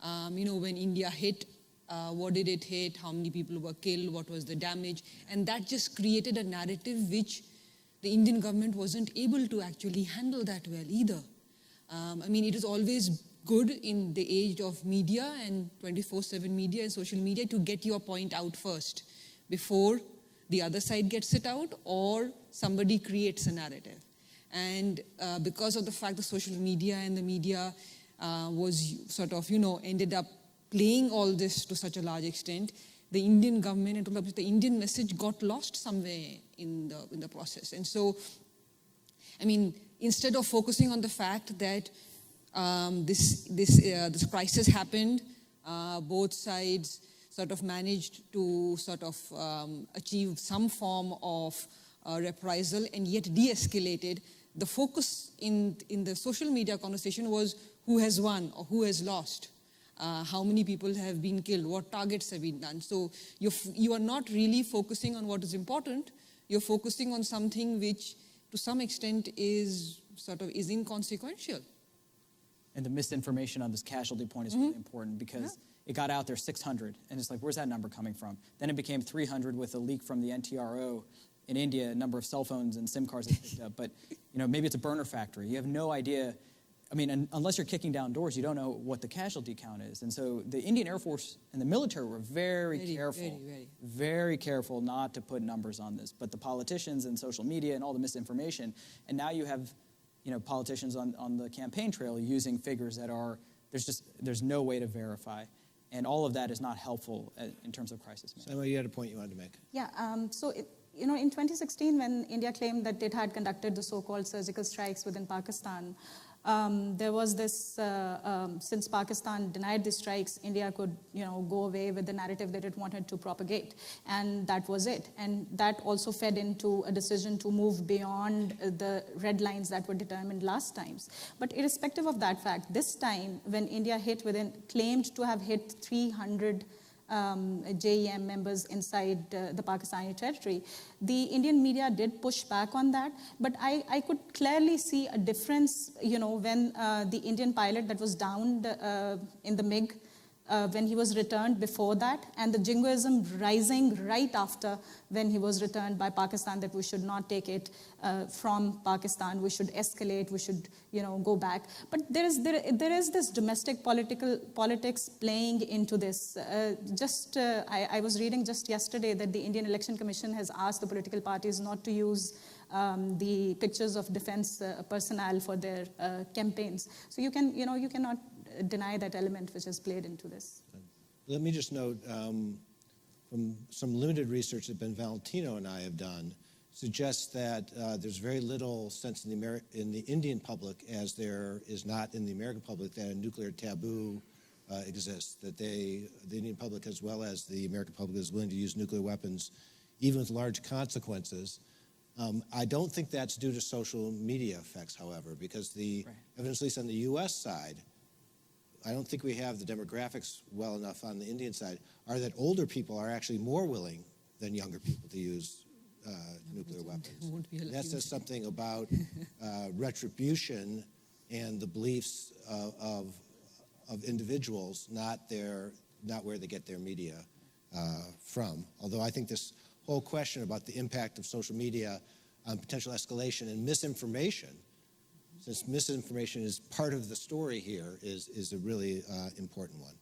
When India hit, what did it hit? How many people were killed? What was the damage? And that just created a narrative which the Indian government wasn't able to actually handle that well either. It is always good in the age of media and 24/7 media and social media to get your point out first before the other side gets it out or somebody creates a narrative. And because of the fact that social media and the media was sort of, ended up playing all this to such a large extent, the Indian government and the Indian message got lost somewhere in the process. And so, instead of focusing on the fact that this crisis happened, both sides sort of managed to sort of achieve some form of reprisal and yet de-escalated. The focus in the social media conversation was who has won or who has lost. How many people have been killed, what targets have been done. So you are not really focusing on what is important, you're focusing on something which to some extent is inconsequential. And the misinformation on this casualty point is really important because it got out there 600, and it's like, where's that number coming from? Then it became 300 with a leak from the NTRO in India, a number of cell phones and SIM cards that picked up. But maybe it's a burner factory. You have no idea. Unless you're kicking down doors, you don't know what the casualty count is. And so the Indian Air Force and the military were very careful not to put numbers on this. But the politicians and social media and all the misinformation, and now you have politicians on the campaign trail using figures that there's no way to verify. And all of that is not helpful in terms of crisis management. Saima, you had a point you wanted to make. Yeah, in 2016, when India claimed that it had conducted the so-called surgical strikes within Pakistan, there was this, since Pakistan denied the strikes, India could, go away with the narrative that it wanted to propagate. And that was it. And that also fed into a decision to move beyond the red lines that were determined last times. But irrespective of that fact, this time, when India claimed to have hit 300 JEM members inside the Pakistani territory. The Indian media did push back on that, but I could clearly see a difference, when the Indian pilot that was downed in the MiG, when he was returned before that, and the jingoism rising right after when he was returned by Pakistan, that we should not take it from Pakistan, we should escalate, we should go back. But there is this domestic politics playing into this. I was reading just yesterday that the Indian Election Commission has asked the political parties not to use the pictures of defense personnel for their campaigns. So you cannot deny that element which has played into this. Let me just note, from some limited research that Ben Valentino and I have done, suggests that there's very little sense in the Indian public, as there is not in the American public, that a nuclear taboo exists, that the Indian public as well as the American public is willing to use nuclear weapons, even with large consequences. I don't think that's due to social media effects, however, because the evidence, at least on the U.S. side, I don't think we have the demographics well enough on the Indian side, are that older people are actually more willing than younger people to use nuclear weapons. That says something about retribution and the beliefs of individuals, not where they get their media from. Although I think this whole question about the impact of social media on potential escalation and misinformation, since misinformation is part of the story here, is a really important one.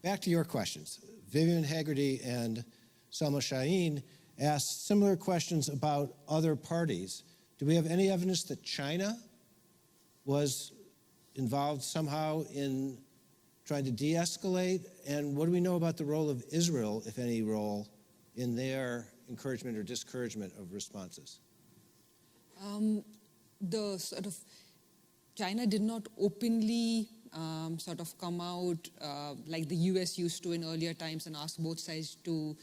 Back to your questions. Vivian Haggerty and Salma Shaheen asked similar questions about other parties. Do we have any evidence that China was involved somehow in trying to de-escalate? And what do we know about the role of Israel, if any role, in their encouragement or discouragement of responses? The sort of China did not openly sort of come out like the US used to in earlier times and ask both sides to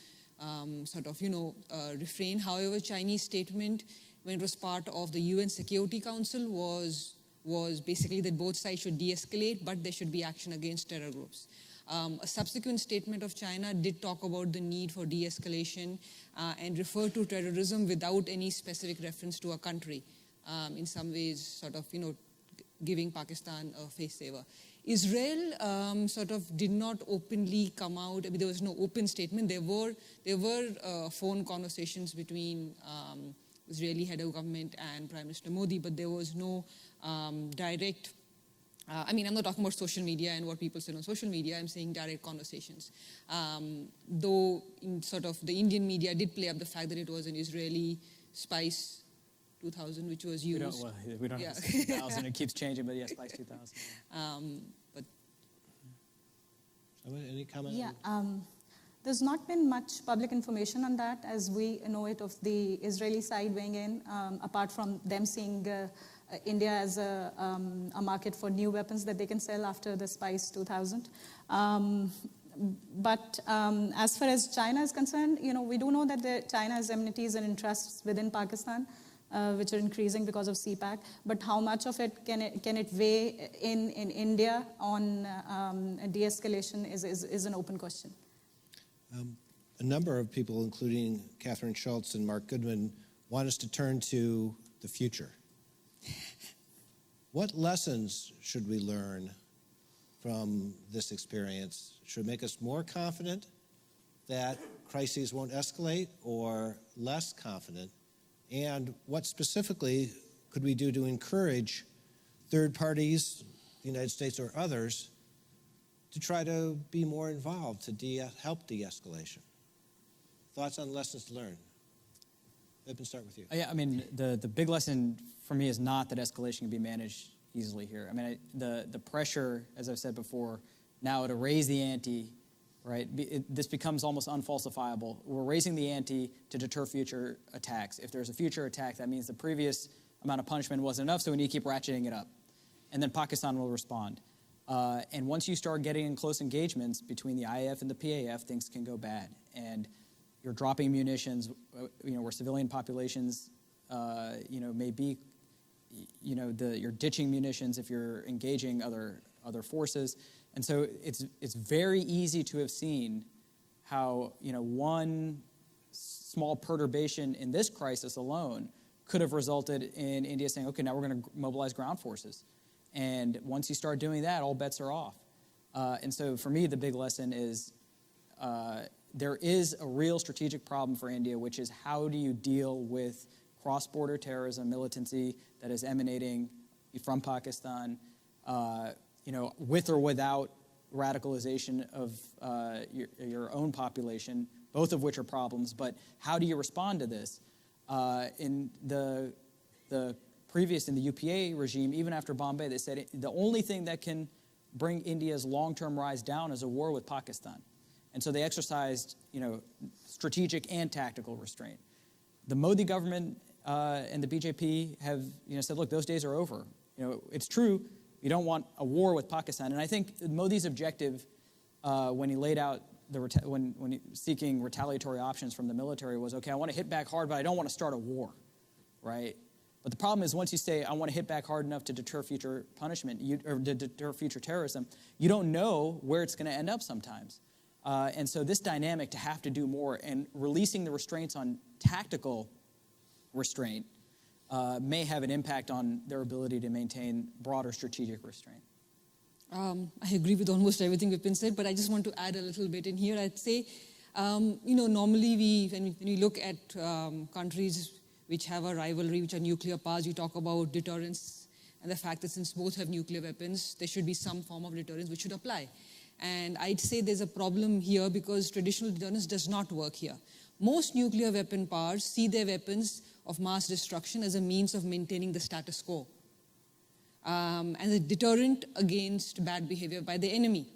refrain. However, Chinese statement when it was part of the UN Security Council was basically that both sides should de-escalate, but there should be action against terror groups. A subsequent statement of China did talk about the need for de-escalation and refer to terrorism without any specific reference to a country. In some ways, giving Pakistan a face saver. Israel did not openly come out. I mean, there was no open statement. There were phone conversations between Israeli head of government and Prime Minister Modi, but there was no direct. I'm not talking about social media and what people say on social media. I'm saying direct conversations. Though the Indian media did play up the fact that it was an Israeli Spice 2000, which was used. We don't have 2000. It keeps changing, but yes, Spice 2000. But any comment? Yeah, there's not been much public information on that, as we know it, of the Israeli side weighing in, apart from them seeing India as a market for new weapons that they can sell after the Spice 2000. But as far as China is concerned, we do know that China has enmities and interests within Pakistan, which are increasing because of CPAC. But how much of it can it weigh in India on de-escalation is an open question. A number of people, including Catherine Schultz and Mark Goodman, want us to turn to the future. What lessons should we learn from this experience? Should it make us more confident that crises won't escalate, or less confident? And what specifically could we do to encourage third parties, the United States or others, to try to be more involved to help de-escalation? Thoughts on lessons learned? Let me start with you. Yeah, the big lesson for me is not that escalation can be managed easily here. The pressure, as I've said before, now to raise the ante, right? This becomes almost unfalsifiable. We're raising the ante to deter future attacks. If there's a future attack, that means the previous amount of punishment wasn't enough, so we need to keep ratcheting it up. And then Pakistan will respond. And once you start getting in close engagements between the IAF and the PAF, things can go bad. And you're dropping munitions, where civilian populations, may be, you're ditching munitions if you're engaging other forces. And so it's very easy to have seen how one small perturbation in this crisis alone could have resulted in India saying, okay, now we're going to mobilize ground forces. And once you start doing that, all bets are off. And so for me, the big lesson is there is a real strategic problem for India, which is how do you deal with cross-border terrorism, militancy that is emanating from Pakistan, with or without radicalization of your own population, both of which are problems. But how do you respond to this? In the UPA regime, even after Bombay, they said the only thing that can bring India's long-term rise down is a war with Pakistan. And so they exercised, strategic and tactical restraint. The Modi government and the BJP have, said, look, those days are over. It's true, you don't want a war with Pakistan. And I think Modi's objective when he laid out when he seeking retaliatory options from the military was, okay, I want to hit back hard, but I don't want to start a war, right? But the problem is once you say, I want to hit back hard enough to deter future punishment, or to deter future terrorism, you don't know where it's going to end up sometimes. And so this dynamic to have to do more and releasing the restraints on tactical restraint may have an impact on their ability to maintain broader strategic restraint. I agree with almost everything we've been said, but I just want to add a little bit in here. I'd say, normally when we look at countries which have a rivalry, which are nuclear powers, we talk about deterrence and the fact that since both have nuclear weapons, there should be some form of deterrence which should apply. And I'd say there's a problem here because traditional deterrence does not work here. Most nuclear weapon powers see their weapons of mass destruction as a means of maintaining the status quo. And a deterrent against bad behavior by the enemy.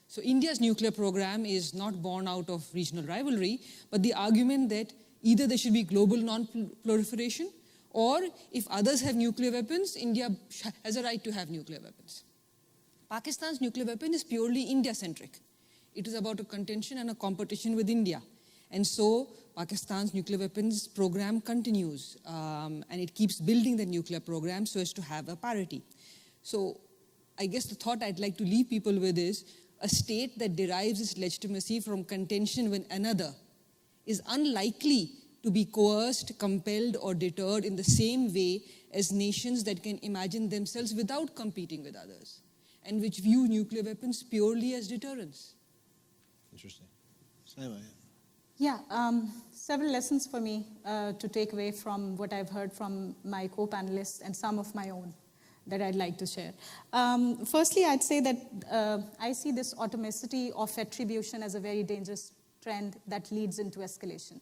So India's nuclear program is not born out of regional rivalry, but the argument that either there should be global non-proliferation, or if others have nuclear weapons, India has a right to have nuclear weapons. Pakistan's nuclear weapon is purely India-centric. It is about a contention and a competition with India. And so Pakistan's nuclear weapons program continues, and it keeps building the nuclear program so as to have a parity. So I guess the thought I'd like to leave people with is a state that derives its legitimacy from contention with another is unlikely to be coerced, compelled, or deterred in the same way as nations that can imagine themselves without competing with others, and which view nuclear weapons purely as deterrence. Interesting. Saima, Yeah, several lessons for me to take away from what I've heard from my co-panelists and some of my own that I'd like to share. Firstly, I'd say that I see this automaticity of attribution as a very dangerous trend that leads into escalation.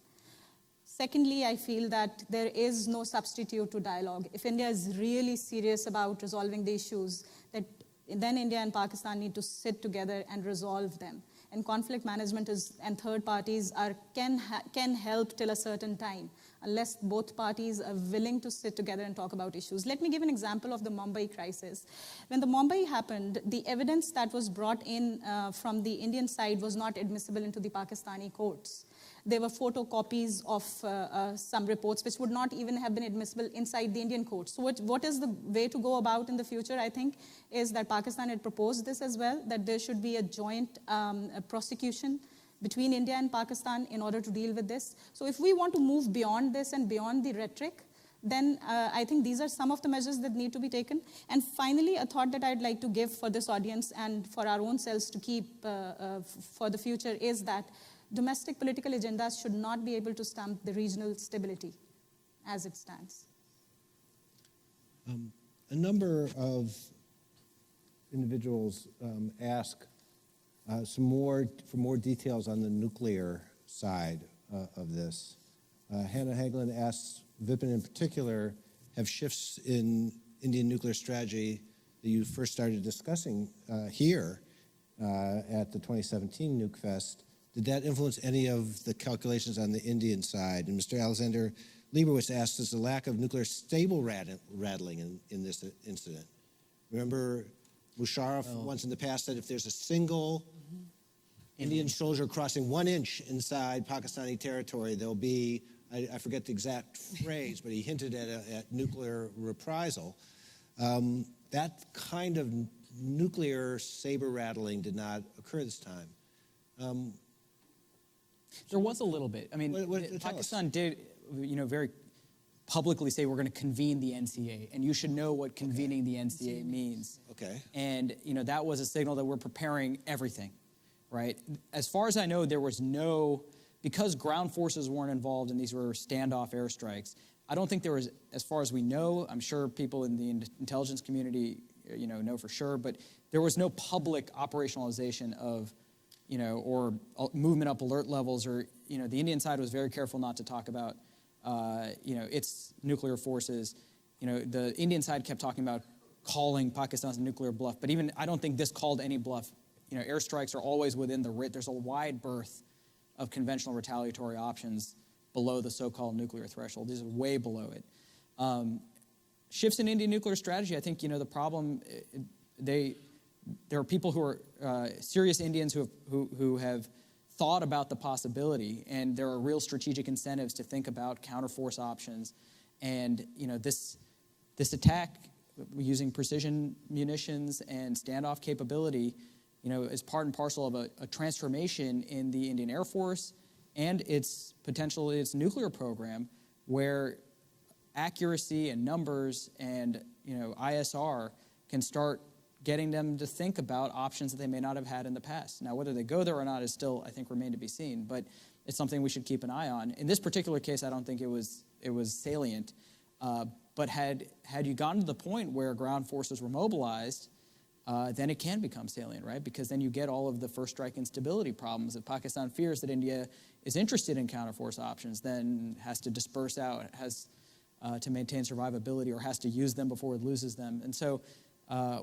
Secondly, I feel that there is no substitute to dialogue. If India is really serious about resolving the issues, then India and Pakistan need to sit together and resolve them. And conflict management and third parties can help till a certain time, unless both parties are willing to sit together and talk about issues. Let me give an example of the Mumbai crisis. When the Mumbai happened, the evidence that was brought in from the Indian side was not admissible into the Pakistani courts. There were photocopies of some reports which would not even have been admissible inside the Indian courts. So what is the way to go about in the future, I think, is that Pakistan had proposed this as well, that there should be a joint prosecution between India and Pakistan in order to deal with this. So if we want to move beyond this and beyond the rhetoric, then I think these are some of the measures that need to be taken. And finally, a thought that I'd like to give for this audience and for our own selves to keep for the future is that domestic political agendas should not be able to stump the regional stability as it stands. A number of individuals ask for more details on the nuclear side of this. Hannah Hagelin asks, Vipin in particular, have shifts in Indian nuclear strategy that you first started discussing here at the 2017 Nuke Fest, did that influence any of the calculations on the Indian side? And Mr. Alexander Lieberwitz asks, does the lack of nuclear stable rattling in this incident? Remember, Musharraf once in the past said if there's a single Indian soldier crossing 1 inch inside Pakistani territory, there'll be, I forget the exact phrase, but he hinted at nuclear reprisal. That kind of nuclear saber rattling did not occur this time. There was a little bit. I mean, tell us. Pakistan did, very publicly say we're going to convene the NCA, and you should know what convening the NCA means. Okay. And that was a signal that we're preparing everything, right? As far as I know, there was because ground forces weren't involved and these were standoff airstrikes. I don't think there was, as far as we know, I'm sure people in the intelligence community, know for sure, but there was no public operationalization of, or movement up alert levels, or, the Indian side was very careful not to talk about, its nuclear forces. The Indian side kept talking about calling Pakistan's nuclear bluff, but even I don't think this called any bluff. Airstrikes are always within there's a wide berth of conventional retaliatory options below the so-called nuclear threshold. These are way below it. Shifts in Indian nuclear strategy, I think, the problem, there are people who are serious Indians who have thought about the possibility, and there are real strategic incentives to think about counterforce options. And, this attack using precision munitions and standoff capability, is part and parcel of a transformation in the Indian Air Force and its nuclear program, where accuracy and numbers and ISR can start getting them to think about options that they may not have had in the past. Now, whether they go there or not is still, I think, remain to be seen, but it's something we should keep an eye on. In this particular case, I don't think it was salient, but had you gotten to the point where ground forces were mobilized, then it can become salient, right? Because then you get all of the first strike instability problems. If Pakistan fears that India is interested in counterforce options, then has to disperse out, has to maintain survivability, or has to use them before it loses them. And so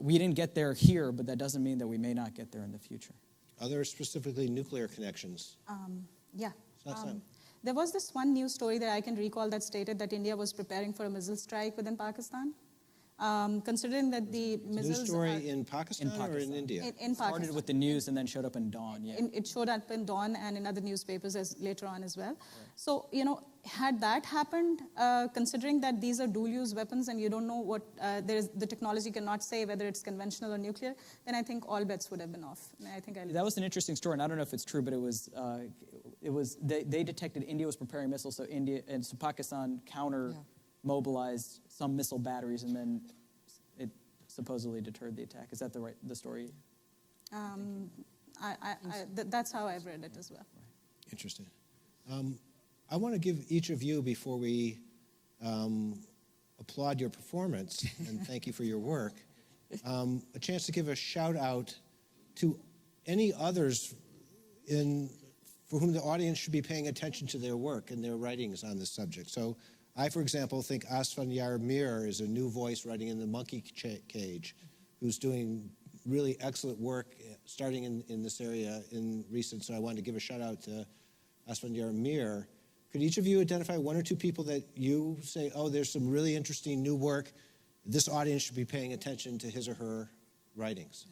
we didn't get there here, but that doesn't mean that we may not get there in the future. Are there specifically nuclear connections? Yeah. So. There was this one news story that I can recall that stated that India was preparing for a missile strike within Pakistan. Considering that the missiles News story in Pakistan or in India? In Pakistan. Started with the news and then showed up in Dawn, yeah. It showed up in Dawn and in other newspapers later on as well. Right. So, had that happened, considering that these are dual-use weapons and you don't know what, the technology cannot say whether it's conventional or nuclear, then I think all bets would have been off. That was an interesting story, and I don't know if it's true, but they detected India was preparing missiles, so Pakistan mobilized some missile batteries, and then it supposedly deterred the attack. Is that the story? That's how I've read it as well. Interesting. I want to give each of you, before we applaud your performance and thank you for your work, a chance to give a shout out to any others for whom the audience should be paying attention to their work and their writings on this subject. So I, for example, think Asfandyar Mir is a new voice writing in the monkey cage, who's doing really excellent work starting in this area in recent. So I wanted to give a shout out to Asfandyar Mir. Could each of you identify one or two people that you say, oh, there's some really interesting new work, this audience should be paying attention to his or her writings?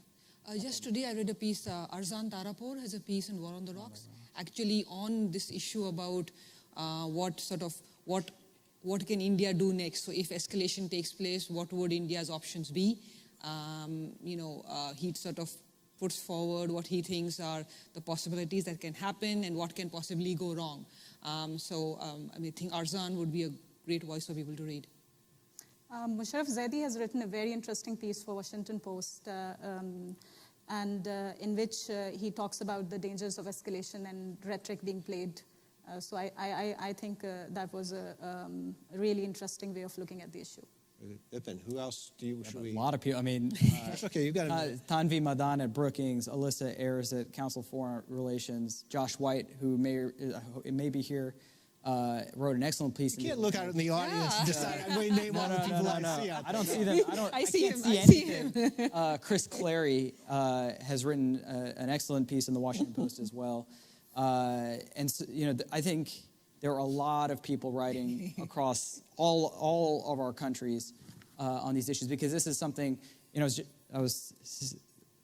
Just today I read a piece, Arzan Tarapur has a piece in War on the Rocks, actually on this issue about what can India do next? So if escalation takes place, what would India's options be? He sort of puts forward what he thinks are the possibilities that can happen and what can possibly go wrong. I think Arzan would be a great voice for people to read. Musharraf Zaidi has written a very interesting piece for Washington Post, in which he talks about the dangers of escalation and rhetoric being played. So I think that was a really interesting way of looking at the issue. Vipin, who else should we? A lot of people. I mean, that's okay. You got it. Tanvi Madan at Brookings, Alyssa Ayers at Council for Foreign Relations, Josh White, who may be here, wrote an excellent piece. You can't look out in the audience and decide. I'm going to name all the people I see out there. I don't see them. I can't see him. Chris Clary has written an excellent piece in the Washington Post as well. And so, I think there are a lot of people writing across all of our countries on these issues, because this is something, I was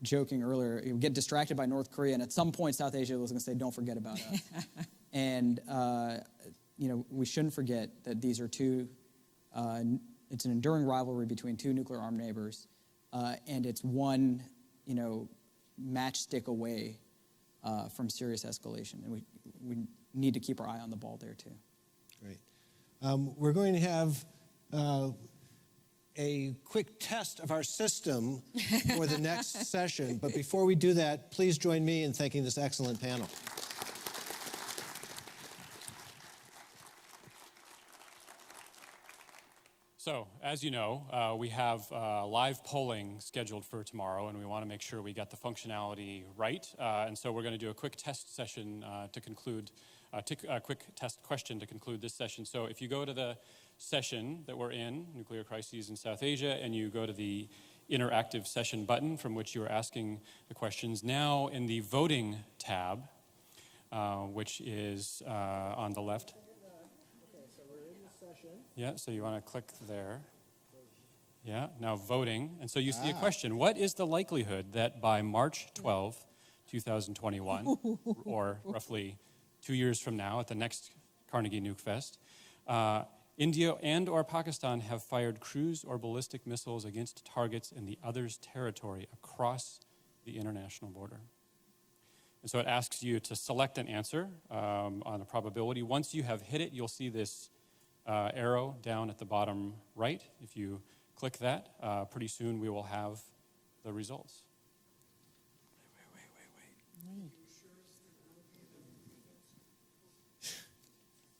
joking earlier, you get distracted by North Korea, and at some point South Asia was going to say, don't forget about us. And, we shouldn't forget that these are it's an enduring rivalry between two nuclear-armed neighbors, and it's one, matchstick away from serious escalation. And need to keep our eye on the ball there too. Great. We're going to have a quick test of our system for the next session. But before we do that, please join me in thanking this excellent panel. So, as you know, we have live polling scheduled for tomorrow, and we want to make sure we get the functionality right. And so we're going to do a quick test session to conclude, a quick test question to conclude this session. So if you go to the session that we're in, Nuclear Crises in South Asia, and you go to the interactive session button from which you are asking the questions, now in the voting tab, which is on the left. Yeah, so you want to click there. Yeah, now voting. And so you see a question. What is the likelihood that by March 12, 2021, or roughly 2 years from now at the next Carnegie Nuke Fest, India and or Pakistan have fired cruise or ballistic missiles against targets in the other's territory across the international border? And so it asks you to select an answer on a probability. Once you have hit it, you'll see this arrow down at the bottom right. If you click that, pretty soon we will have the results. Wait.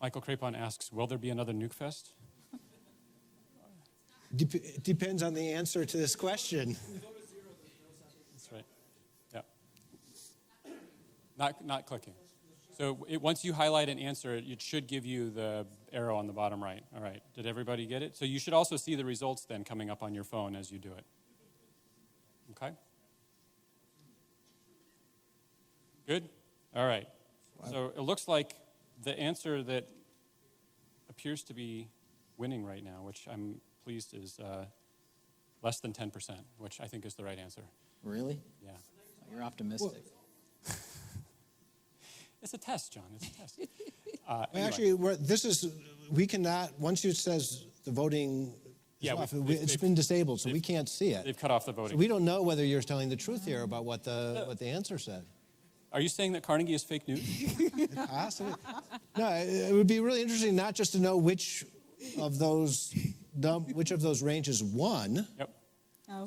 Michael Crapon asks, will there be another Nuke Fest? Depends on the answer to this question. That's right. Yeah. Not clicking. So once you highlight an answer, it should give you the arrow on the bottom right. All right. Did everybody get it? So you should also see the results then coming up on your phone as you do it. Okay? Good? All right. So it looks like the answer that appears to be winning right now, which I'm pleased is less than 10%, which I think is the right answer. Really? Yeah. You're optimistic. It's a test, John. It's a test. Well, actually, we cannot, once it says the voting is off, it's been disabled, so we can't see it. They've cut off the voting. So we don't know whether you're telling the truth here about what the answer said. Are you saying that Carnegie is fake news? Possibly. No, it would be really interesting not just to know which of those ranges won. Yep.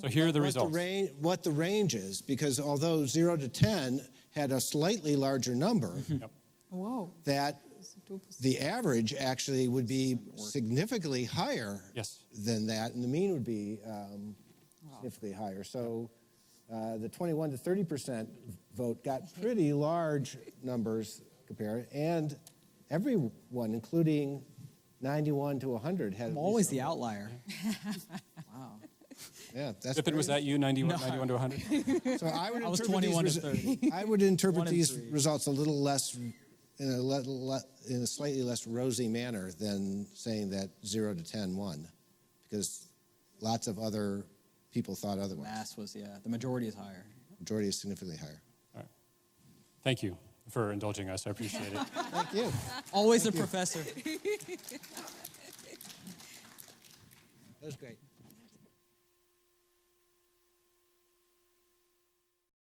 So here are the results. What the range is, because although 0 to 10 had a slightly larger number, Yep. Whoa. that the average actually would be significantly higher Yes. than that, and the mean would be significantly higher. So the 21 to 30% vote got pretty large numbers compared, and everyone, including 91 to 100, had. I'm always the outlier. Wow. Yeah, that's. Vipin, was that you, 91 to 100? So I was 21 to 30. I would interpret 1 and these 3. results a little less, in a slightly less rosy manner than saying that 0 to 10 won, because lots of other people thought otherwise. Mass was, the majority is higher. Majority is significantly higher. All right. Thank you for indulging us. I appreciate it. Thank you. Always a professor. That was great.